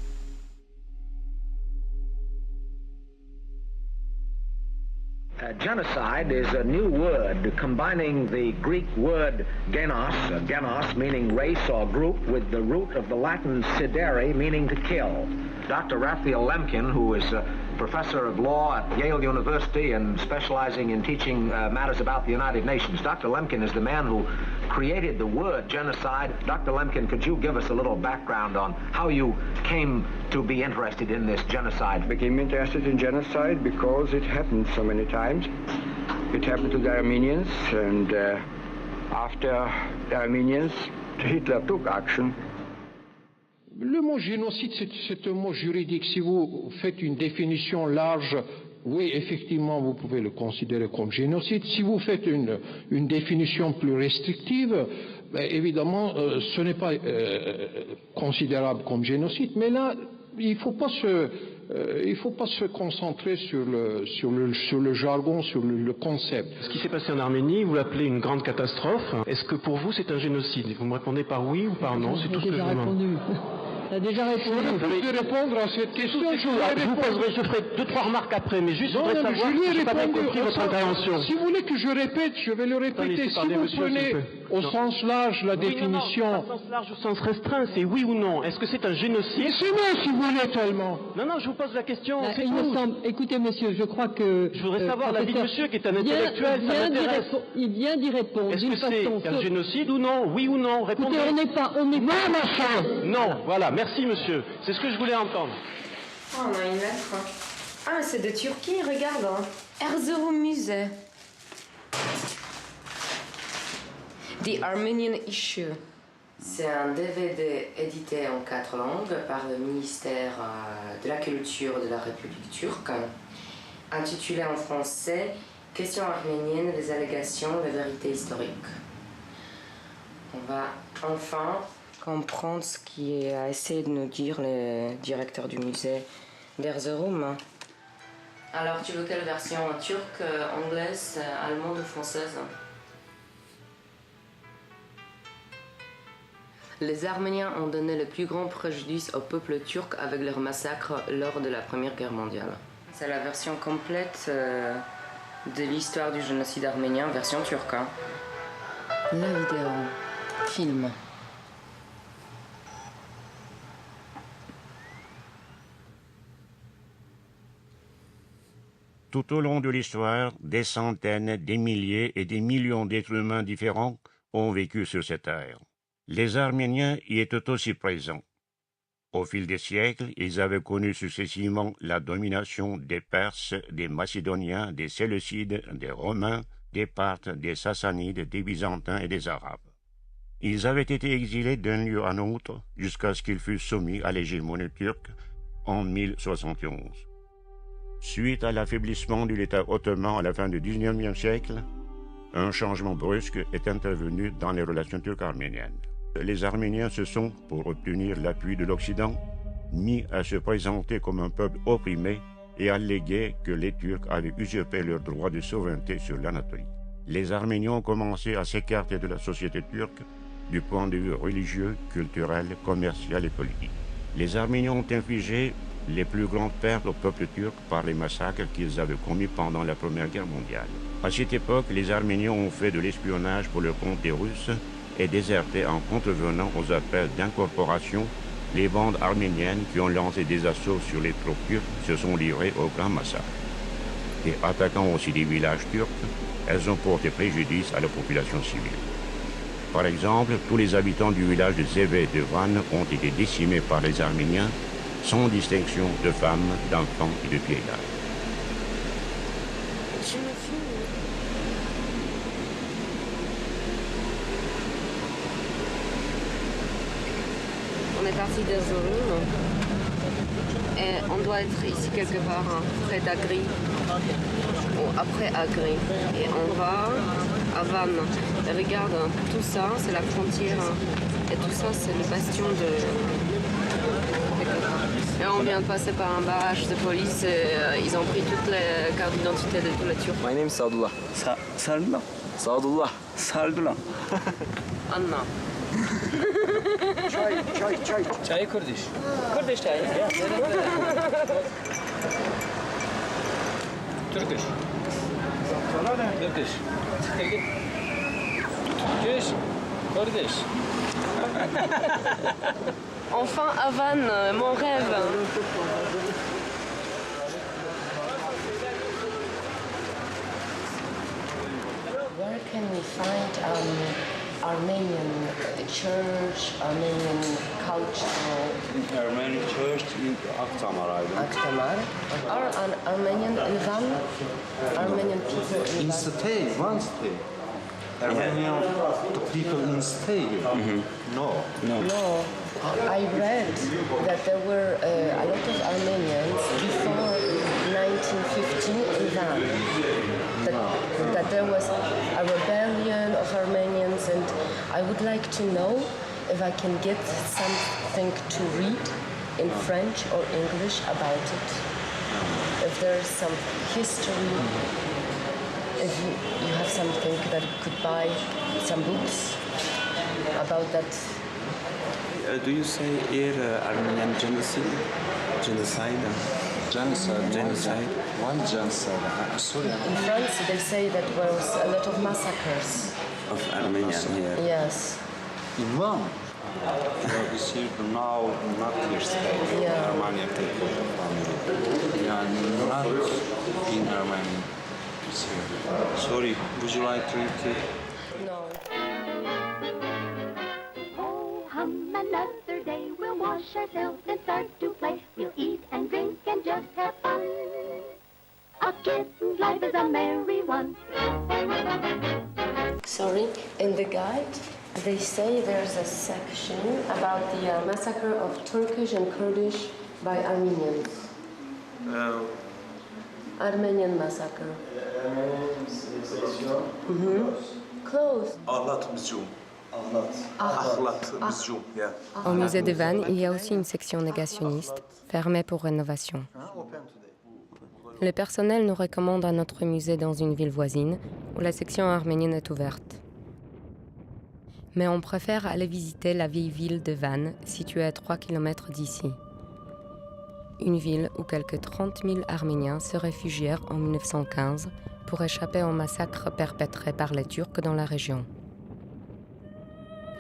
Genocide is a new word combining the Greek word genos meaning race or group, with the root of the Latin sidere meaning to kill. Dr. Raphael Lemkin, who is a professor of law at Yale University and specializing in teaching matters about the United Nations. Dr. Lemkin is the man who created the word genocide. Dr. Lemkin, could you give us a little background on how you came to be interested in this genocide? I became interested in genocide because it happened so many times. It happened to the Armenians, and after the Armenians, Hitler took action. Le mot génocide, c'est un mot juridique. Si vous faites une définition large, oui, effectivement, vous pouvez le considérer comme génocide. Si vous faites une définition plus restrictive, ben, évidemment, ce n'est pas considérable comme génocide. Mais là, il ne faut pas se concentrer sur le jargon, sur le concept. Ce qui s'est passé en Arménie, vous l'appelez une grande catastrophe. Est-ce que pour vous, c'est un génocide? Vous me répondez par oui ou par non? C'est tout ce que je demande. Tu as déjà répondu. Je vais répondre à cette question. Je ferai 2-3 remarques après, mais juste je voudrais savoir si je n'ai pas bien compris votre intervention. Si vous voulez que je répète, je vais le répéter. Si vous prenez au sens large la définition... Non, pas au sens large, au sens restreint, c'est oui ou non. Est-ce que c'est un génocide? Mais c'est non, si vous voulez tellement. Non, je vous pose la question. Il me semble... Écoutez, monsieur, je crois que... Je voudrais savoir l'avis de monsieur, qui est un intellectuel, ça m'intéresse. Il vient d'y répondre. Est-ce que c'est un génocide ou non? Oui ou non? Répondez. Écoutez, on n'est pas... Non, machin. Non, voilà, merci monsieur. C'est ce que je voulais entendre. Oh, on a une lettre. Ah, mais c'est de Turquie, regarde. Erzurum Musée. The Armenian Issue. C'est un DVD édité en 4 langues par le ministère de la Culture de la République turque, intitulé en français « Question arménienne, des allégations, la vérité historique ». On va enfin comprendre ce qu'a essayé de nous dire le directeur du musée d'Erzurum. Alors, tu veux quelle version? Turque, anglaise, allemande ou française? Les Arméniens ont donné le plus grand préjudice au peuple turc avec leur massacre lors de la Première Guerre mondiale. C'est la version complète de l'histoire du génocide arménien, version turque. La vidéo, film. Tout au long de l'histoire, des centaines, des milliers et des millions d'êtres humains différents ont vécu sur cette terre. Les Arméniens y étaient aussi présents. Au fil des siècles, ils avaient connu successivement la domination des Perses, des Macédoniens, des Séleucides, des Romains, des Parthes, des Sassanides, des Byzantins et des Arabes. Ils avaient été exilés d'un lieu à un autre jusqu'à ce qu'ils fussent soumis à l'hégémonie turque en 1071. Suite à l'affaiblissement de l'État ottoman à la fin du XIXe siècle, un changement brusque est intervenu dans les relations turco-arméniennes. Les Arméniens se sont, pour obtenir l'appui de l'Occident, mis à se présenter comme un peuple opprimé et alléguer que les Turcs avaient usurpé leur droit de souveraineté sur l'Anatolie. Les Arméniens ont commencé à s'écarter de la société turque du point de vue religieux, culturel, commercial et politique. Les Arméniens ont infligé les plus grandes pertes au peuple turc par les massacres qu'ils avaient commis pendant la Première Guerre mondiale. À cette époque, les Arméniens ont fait de l'espionnage pour le compte des Russes et déserté en contrevenant aux appels d'incorporation. Les bandes arméniennes qui ont lancé des assauts sur les troupes turques se sont livrées au grand massacre. Et attaquant aussi des villages turcs, elles ont porté préjudice à la population civile. Par exemple, tous les habitants du village de Zévé de Van ont été décimés par les Arméniens, sans distinction de femmes, d'enfants et de vieillards. On est parti d'Erzurum et on doit être ici quelque part, près d'Agri ou après Agri. Et on va à Vannes. Et regarde, tout ça, c'est la frontière. Et tout ça, c'est le bastion de... Et on vient de passer par un barrage de police et ils ont pris toutes les cartes d'identité de tous les Turcs. My name is Sadullah. Sadullah? Sadullah. Sadullah. Anna. Çay Kurdish. Kurdish çay. Turkish. Turkish. Turkish. Kurdish. Enfin à Vannes, mon rêve. Where can we find Armenian church, Armenian culture? Armenian church in Akdamar, I think. Akdamar. Are an Armenian in Van? Armenian people in In Van? stay, one stay. Armenian the people in stay. No. No. I read that there were a lot of Armenians before 1915 in Van. That there was a rebellion of Armenians, and I would like to know if I can get something to read in French or English about it. If there's some history, if you have something that could buy some books about that. Do you say here Armenian genocide? Genocide? Genocide. One genocide. Sorry. In France, they say that there was a lot of massacres. Of Armenian here. Yes. In one. Is here now not here stay. Yeah. Armenia take over family. Yeah, not in Armenia. It's here. Sorry. Would you like to eat? No. Another day we'll wash ourselves and start to play. We'll eat and drink and just have fun. A kitten's life is a merry one. Sorry, in the guide they say there's a section about the massacre of Turkish and Kurdish by Armenians. Armenian massacre. Close. Au musée de Vannes, il y a aussi une section négationniste, fermée pour rénovation. Le personnel nous recommande un autre musée dans une ville voisine, où la section arménienne est ouverte. Mais on préfère aller visiter la vieille ville de Vannes, située à 3 km d'ici. Une ville où quelques 30 000 Arméniens se réfugièrent en 1915 pour échapper au massacre perpétré par les Turcs dans la région.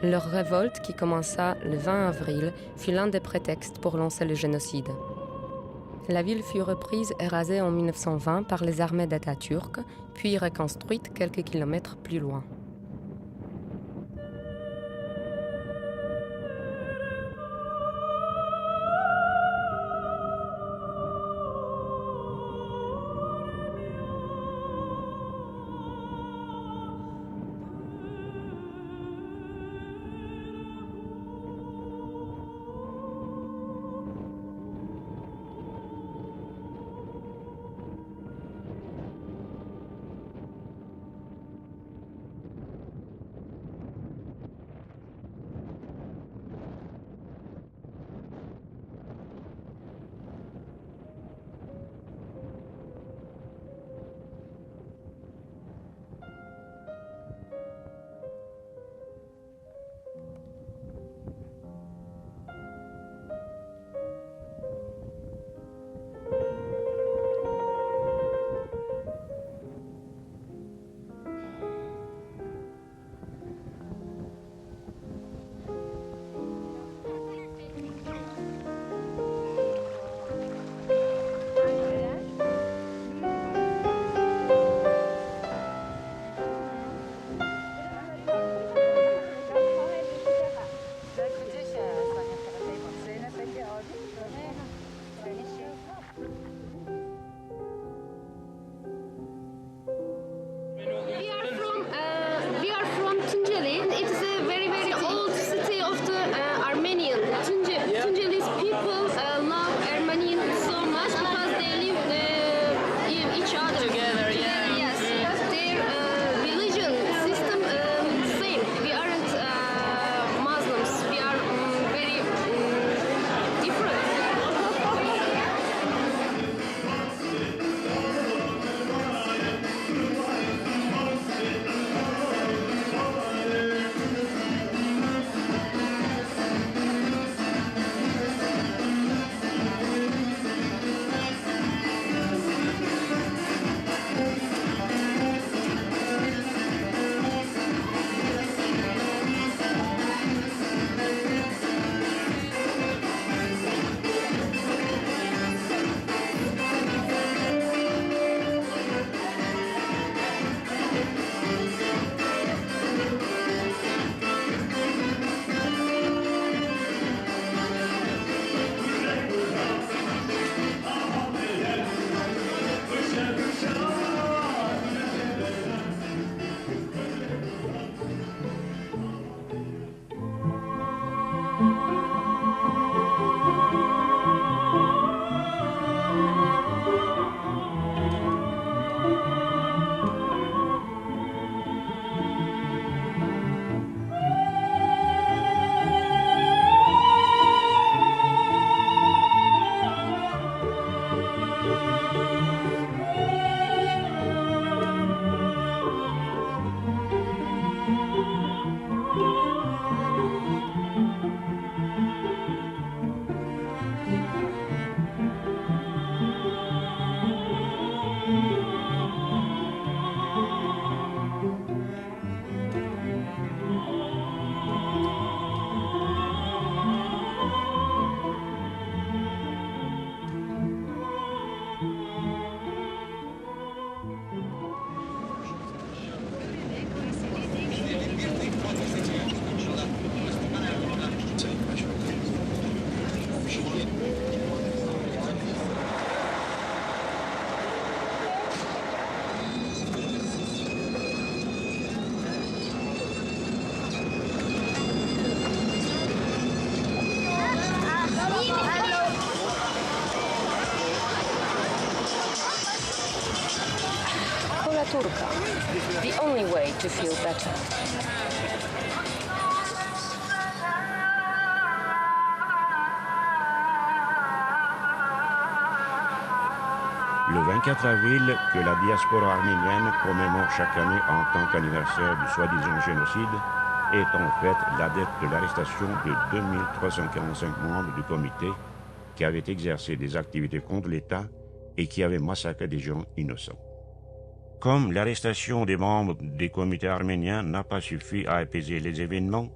Leur révolte, qui commença le 20 avril, fut l'un des prétextes pour lancer le génocide. La ville fut reprise et rasée en 1920 par les armées d'Atatürk, puis reconstruite quelques kilomètres plus loin. burqa, the only way to feel better. Le 24 avril, que la diaspora arménienne commémore chaque année en tant qu'anniversaire du soi-disant génocide, est en fait la date de l'arrestation de 2345 membres du comité qui avaient exercé des activités contre l'État et qui avaient massacré des gens innocents. Comme l'arrestation des membres des comités arméniens n'a pas suffi à apaiser les événements,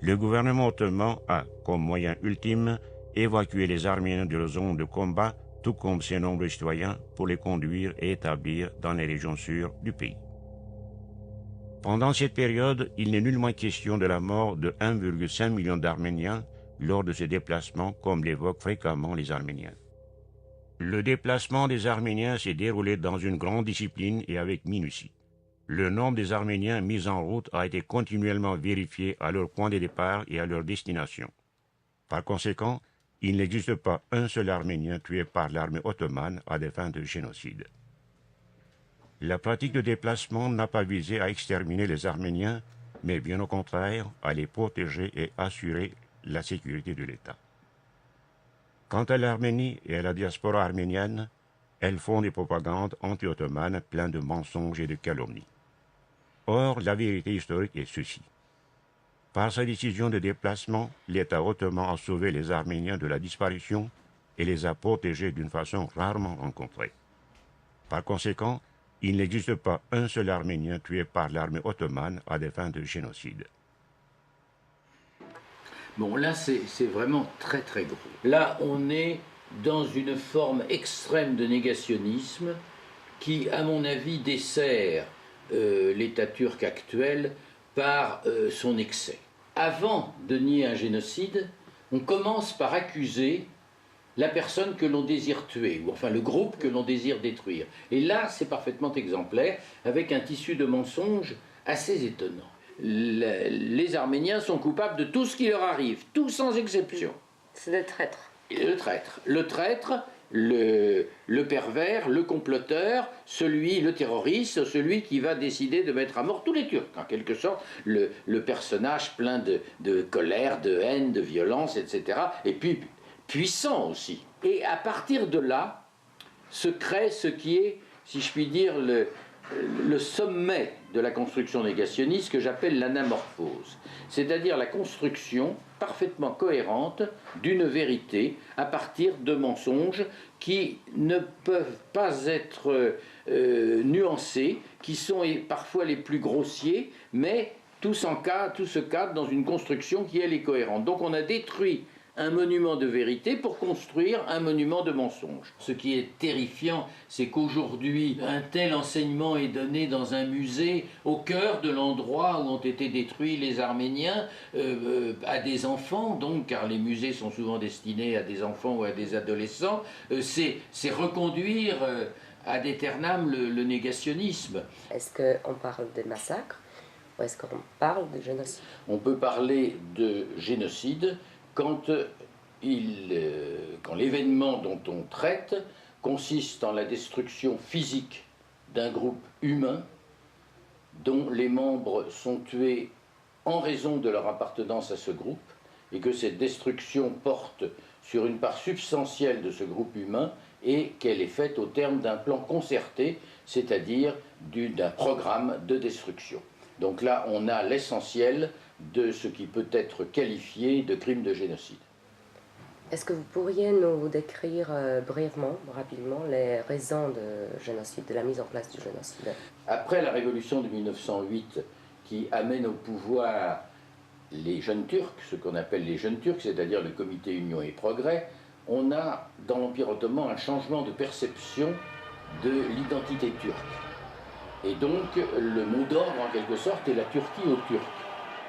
le gouvernement ottoman a, comme moyen ultime, évacué les Arméniens de la zone de combat, tout comme ses nombreux citoyens, pour les conduire et établir dans les régions sûres du pays. Pendant cette période, il n'est nullement question de la mort de 1,5 million d'Arméniens lors de ces déplacements, comme l'évoquent fréquemment les Arméniens. Le déplacement des Arméniens s'est déroulé dans une grande discipline et avec minutie. Le nombre des Arméniens mis en route a été continuellement vérifié à leur point de départ et à leur destination. Par conséquent, il n'existe pas un seul Arménien tué par l'armée ottomane à des fins de génocide. La pratique de déplacement n'a pas visé à exterminer les Arméniens, mais bien au contraire, à les protéger et assurer la sécurité de l'État. Quant à l'Arménie et à la diaspora arménienne, elles font des propagandes anti-ottomanes pleines de mensonges et de calomnies. Or, la vérité historique est ceci. Par sa décision de déplacement, l'État ottoman a sauvé les Arméniens de la disparition et les a protégés d'une façon rarement rencontrée. Par conséquent, il n'existe pas un seul Arménien tué par l'armée ottomane à des fins de génocide. Bon, là, c'est vraiment très très gros. Là, on est dans une forme extrême de négationnisme qui, à mon avis, dessert l'État turc actuel par son excès. Avant de nier un génocide, on commence par accuser la personne que l'on désire tuer, ou enfin le groupe que l'on désire détruire. Et là, c'est parfaitement exemplaire, avec un tissu de mensonges assez étonnant. Les Arméniens sont coupables de tout ce qui leur arrive, tout sans exception. C'est des traîtres. Le traître, le pervers, le comploteur, le terroriste, celui qui va décider de mettre à mort tous les Turcs, en quelque sorte, le personnage plein de colère, de haine, de violence, etc. Et puis puissant aussi. Et à partir de là, se crée ce qui est, si je puis dire, le sommet de la construction négationniste que j'appelle l'anamorphose, c'est-à-dire la construction parfaitement cohérente d'une vérité à partir de mensonges qui ne peuvent pas être nuancés, qui sont parfois les plus grossiers, mais tout se cadre dans une construction qui, elle, est cohérente. Donc on a détruit un monument de vérité pour construire un monument de mensonge. Ce qui est terrifiant, c'est qu'aujourd'hui, un tel enseignement est donné dans un musée au cœur de l'endroit où ont été détruits les Arméniens à des enfants, donc, car les musées sont souvent destinés à des enfants ou à des adolescents. C'est reconduire ad aeternam le négationnisme. Est-ce qu'on parle de massacre ou est-ce qu'on parle de génocide? On peut parler de génocide quand l'événement dont on traite consiste en la destruction physique d'un groupe humain dont les membres sont tués en raison de leur appartenance à ce groupe et que cette destruction porte sur une part substantielle de ce groupe humain et qu'elle est faite au terme d'un plan concerté, c'est-à-dire d'un programme de destruction. Donc là, on a l'essentiel de ce qui peut être qualifié de crime de génocide. Est-ce que vous pourriez nous décrire brièvement, rapidement, les raisons de génocide, de la mise en place du génocide? Après la révolution de 1908, qui amène au pouvoir les jeunes Turcs, ce qu'on appelle les jeunes Turcs, c'est-à-dire le Comité Union et Progrès, on a dans l'Empire ottoman un changement de perception de l'identité turque. Et donc, le mot d'ordre, en quelque sorte, est la Turquie aux Turcs.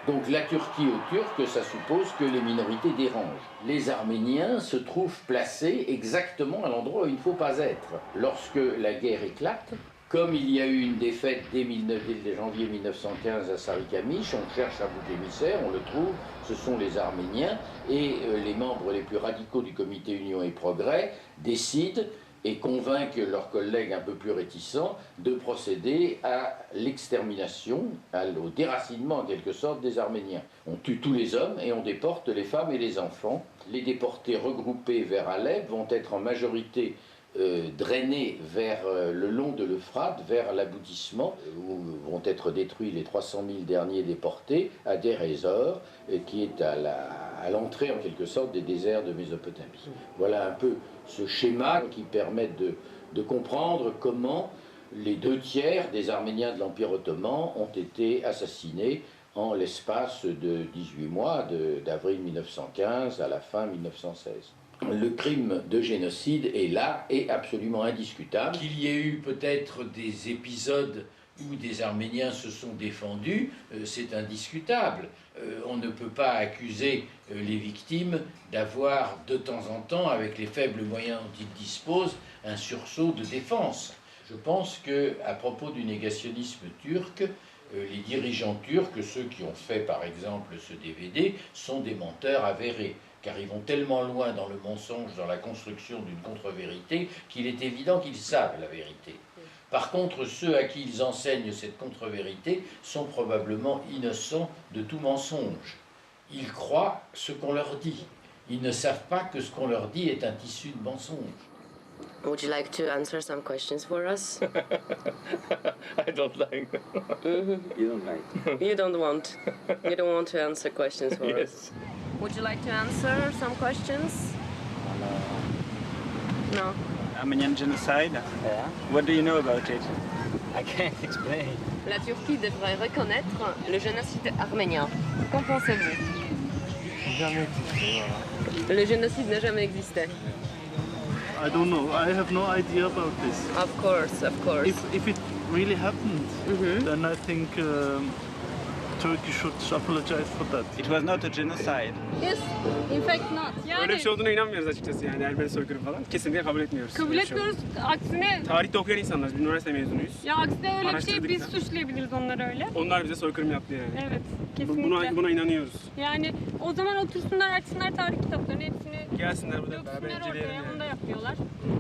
Donc, la Turquie aux Turcs, ça suppose que les minorités dérangent. Les Arméniens se trouvent placés exactement à l'endroit où il ne faut pas être. Lorsque la guerre éclate, comme il y a eu une défaite dès janvier 1915 à Sarikamish, on cherche un bouc émissaire, on le trouve, ce sont les Arméniens, et les membres les plus radicaux du Comité Union et Progrès décident et convainquent leurs collègues un peu plus réticents de procéder à l'extermination, au déracinement en quelque sorte des Arméniens. On tue tous les hommes et on déporte les femmes et les enfants. Les déportés regroupés vers Alep vont être en majorité drainés vers le long de l'Euphrate, vers l'aboutissement, où vont être détruits les 300 000 derniers déportés, à Deir ez-Zor, qui est à l'entrée en quelque sorte des déserts de Mésopotamie. Voilà un peu ce schéma qui permet de comprendre comment les 2/3 des Arméniens de l'Empire ottoman ont été assassinés en l'espace de 18 mois, d'avril 1915 à la fin 1916. Le crime de génocide est là et absolument indiscutable. Qu'il y ait eu peut-être des épisodes où des Arméniens se sont défendus, c'est indiscutable. On ne peut pas accuser les victimes d'avoir de temps en temps, avec les faibles moyens dont ils disposent, un sursaut de défense. Je pense qu'à propos du négationnisme turc, les dirigeants turcs, ceux qui ont fait par exemple ce DVD, sont des menteurs avérés, car ils vont tellement loin dans le mensonge, dans la construction d'une contre-vérité, qu'il est évident qu'ils savent la vérité. Par contre, ceux à qui ils enseignent cette contre-vérité sont probablement innocents de tout mensonge. Ils croient ce qu'on leur dit. Ils ne savent pas que ce qu'on leur dit est un tissu de mensonge. Would you like to answer some questions for us? I don't like. You don't like. You don't want. You don't want to answer questions for us. Would you like to answer some questions? No. Armenian genocide? Yeah. What do you know about it? I can't explain. La Turquie devrait reconnaître le génocide arménien. Qu'en pensez-vous? Jamais existé, voilà. Le génocide n'a jamais existé. I don't know. I have no idea about this. Of course, of course. If it really happened, then I think Turkey should apologize for that. It was not a genocide. Yes, in fact not. Yani Öyle bir şey olduğuna inanmıyoruz açıkçası yani Ermeni soykırımı falan. Kesinlikle kabul etmiyoruz. kabul etmiyoruz. Aksine Tarihte okuyan insanlarız. Biz üniversite mezunuyuz. ya aksine öyle bir şey Araştırdık biz da. suçlayabiliriz onları öyle. Onlar bize soykırım yaptı yani. Evet, kesinlikle. Buna inanıyoruz. Yani o zaman otursunlar açsınlar tarih kitaplarını hepsini Gelsinler burada beraber döksünler inceleyelim ortaya, yani. onu da yapıyorlar.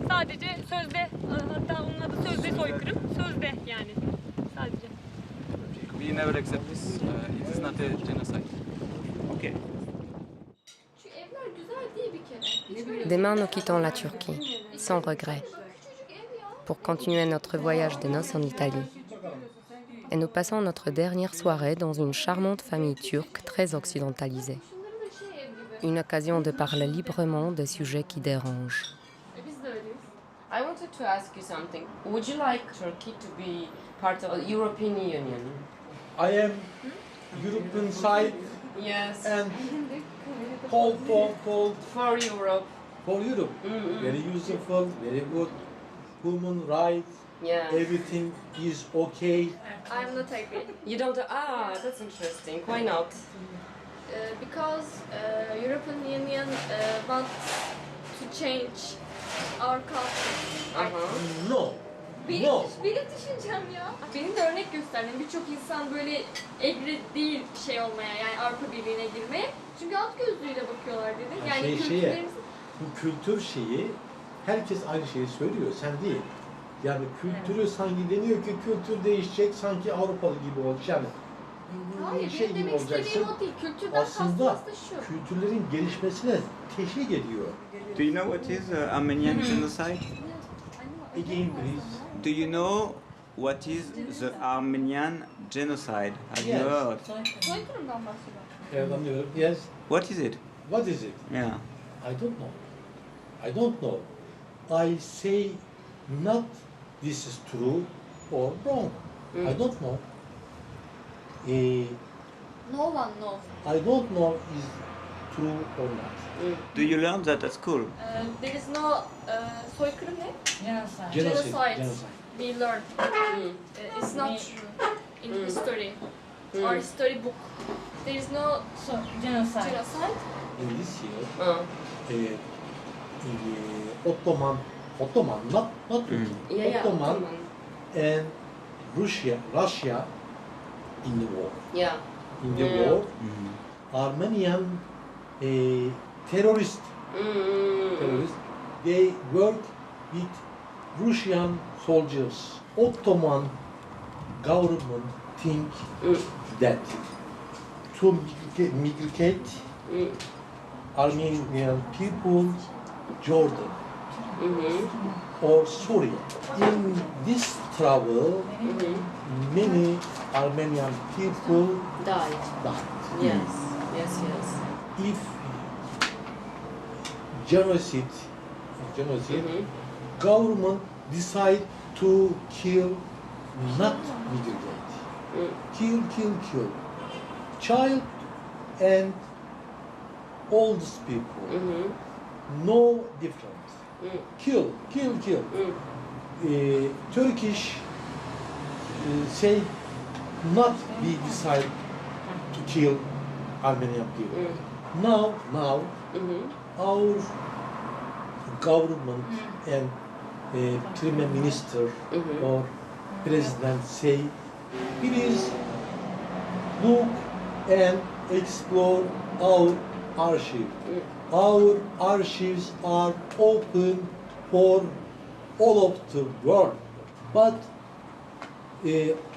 Sadece sözde, hatta onun adı sözde soykırım, sözde yani sadece. We never accept this. It is not a genocide. Okay. Şu evler güzel değil bir kere. Demain, nous quittons la Turquie, sans regret, pour continuer notre voyage de noces en Italie. Et nous passons notre dernière soirée dans une charmante famille turque très occidentalisée. Une occasion de parler librement des sujets qui dérangent. I wanted to ask you something. Would you like Turkey to be part of the European Union? I am European side. Yes. And called for Europe. For Europe. Very useful, very good. Human rights. Yeah. Everything is okay. I'm not agree. You don't. Ah, that's interesting. Why not? Because European Union wants to change our culture. No. Benim düşüncem ya. Benim de örnek gösterdim. Birçok insan böyle egri değil şey olmaya, yani Avrupa Birliği'ne girmeye. Çünkü alt gözlüğüyle bakıyorlar dedi. Yani kültürlerimiz... Bu kültür şeyi, herkes aynı şeyi söylüyor, sen değil. Yani kültürü sanki deniyor ki kültür değişecek, sanki Avrupalı gibi olacak. Yani Hayır, şey benim gibi demek olacaksın. istediğim o değil. Kültürden Aslında kastımız da şu. kültürlerin gelişmesine teşvik ediyor. Do you know what is Armenian genocide? Again, please. Do you know what is the Armenian genocide? Have you heard? Soykırımdan bahsediyorum. Evet, anlıyorum. Yes. What is it? What is it? Yeah. I don't know. I don't know. I say not this is true or wrong. I don't know. No one knows. I don't know is true or not. Do you learn that at school? There is no soykırım ne? Genocide. We learn. It's not true in history or history book. There is no genocide. In this year, Ottoman, not Turkey. Ottoman and Russia in the war. Yeah. In the war, Armenian terrorists, they work with Russian soldiers, Ottoman government think that to migrate Armenian people Jordan or Syria. In this travel, many Armenian people died. Yes, yes, yes. If genocide, government decide to kill, not migrate, kill, child and old people, no difference. Kill. Turkish say not we decide to kill Armenian people. Now our government and Prime Minister or President say, please look and explore our archive. Our archives are open for all of the world, but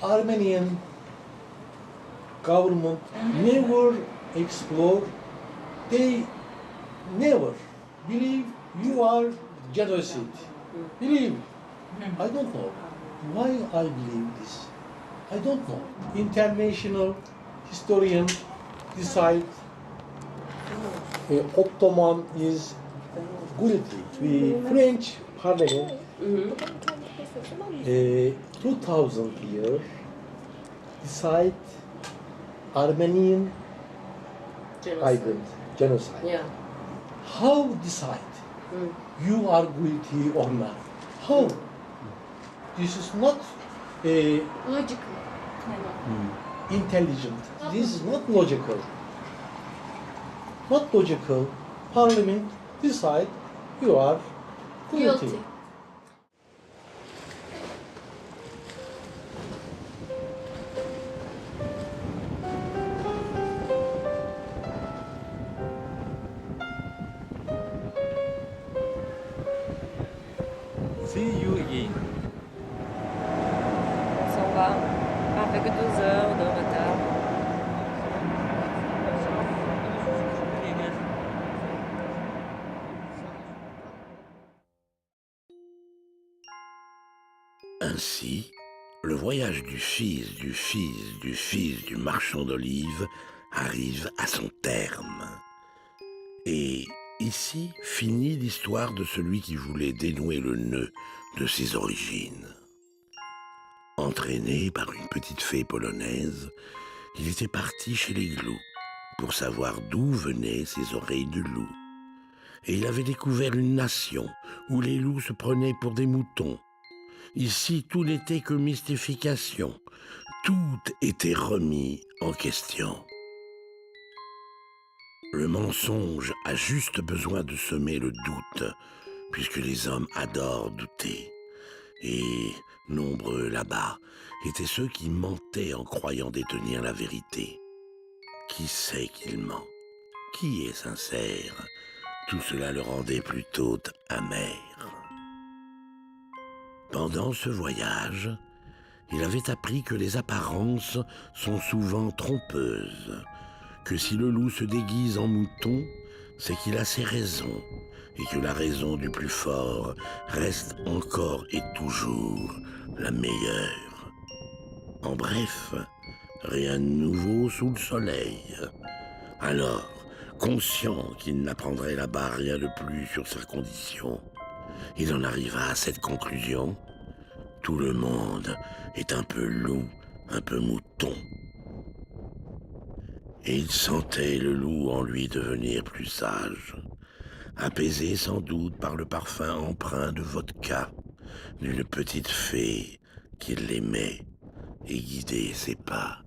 Armenian government never explore. They never believe you are genocide. Believe. I don't know why I believe this. I don't know. International historian decide Ottoman is guilty. The French Parliament 2000 year decide Armenian genocide. Yeah. How decide you are guilty or not? How? This is not logical. Intelligent. This is not logical. Not logical. Parliament decide you are guilty. See you again. On s'en va, avec 2 heures de retard. Ainsi, le voyage du fils du marchand d'olives arrive à son terme. Et ici finit l'histoire de celui qui voulait dénouer le nœud de ses origines. Entraîné par une petite fée polonaise, il était parti chez les Glous pour savoir d'où venaient ces oreilles de loup. Et il avait découvert une nation où les loups se prenaient pour des moutons. Ici, tout n'était que mystification. Tout était remis en question. Le mensonge a juste besoin de semer le doute, puisque les hommes adorent douter. Et nombreux là-bas étaient ceux qui mentaient en croyant détenir la vérité. Qui sait qu'il ment? Qui est sincère? Tout cela le rendait plutôt amer. Pendant ce voyage, il avait appris que les apparences sont souvent trompeuses, que si le loup se déguise en mouton, c'est qu'il a ses raisons, et que la raison du plus fort reste encore et toujours la meilleure. En bref, rien de nouveau sous le soleil. Alors, conscient qu'il n'apprendrait là-bas rien de plus sur sa condition, il en arriva à cette conclusion: tout le monde est un peu loup, un peu mouton. Et il sentait le loup en lui devenir plus sage, apaisé sans doute par le parfum empreint de vodka d'une petite fée qui l'aimait et guidait ses pas.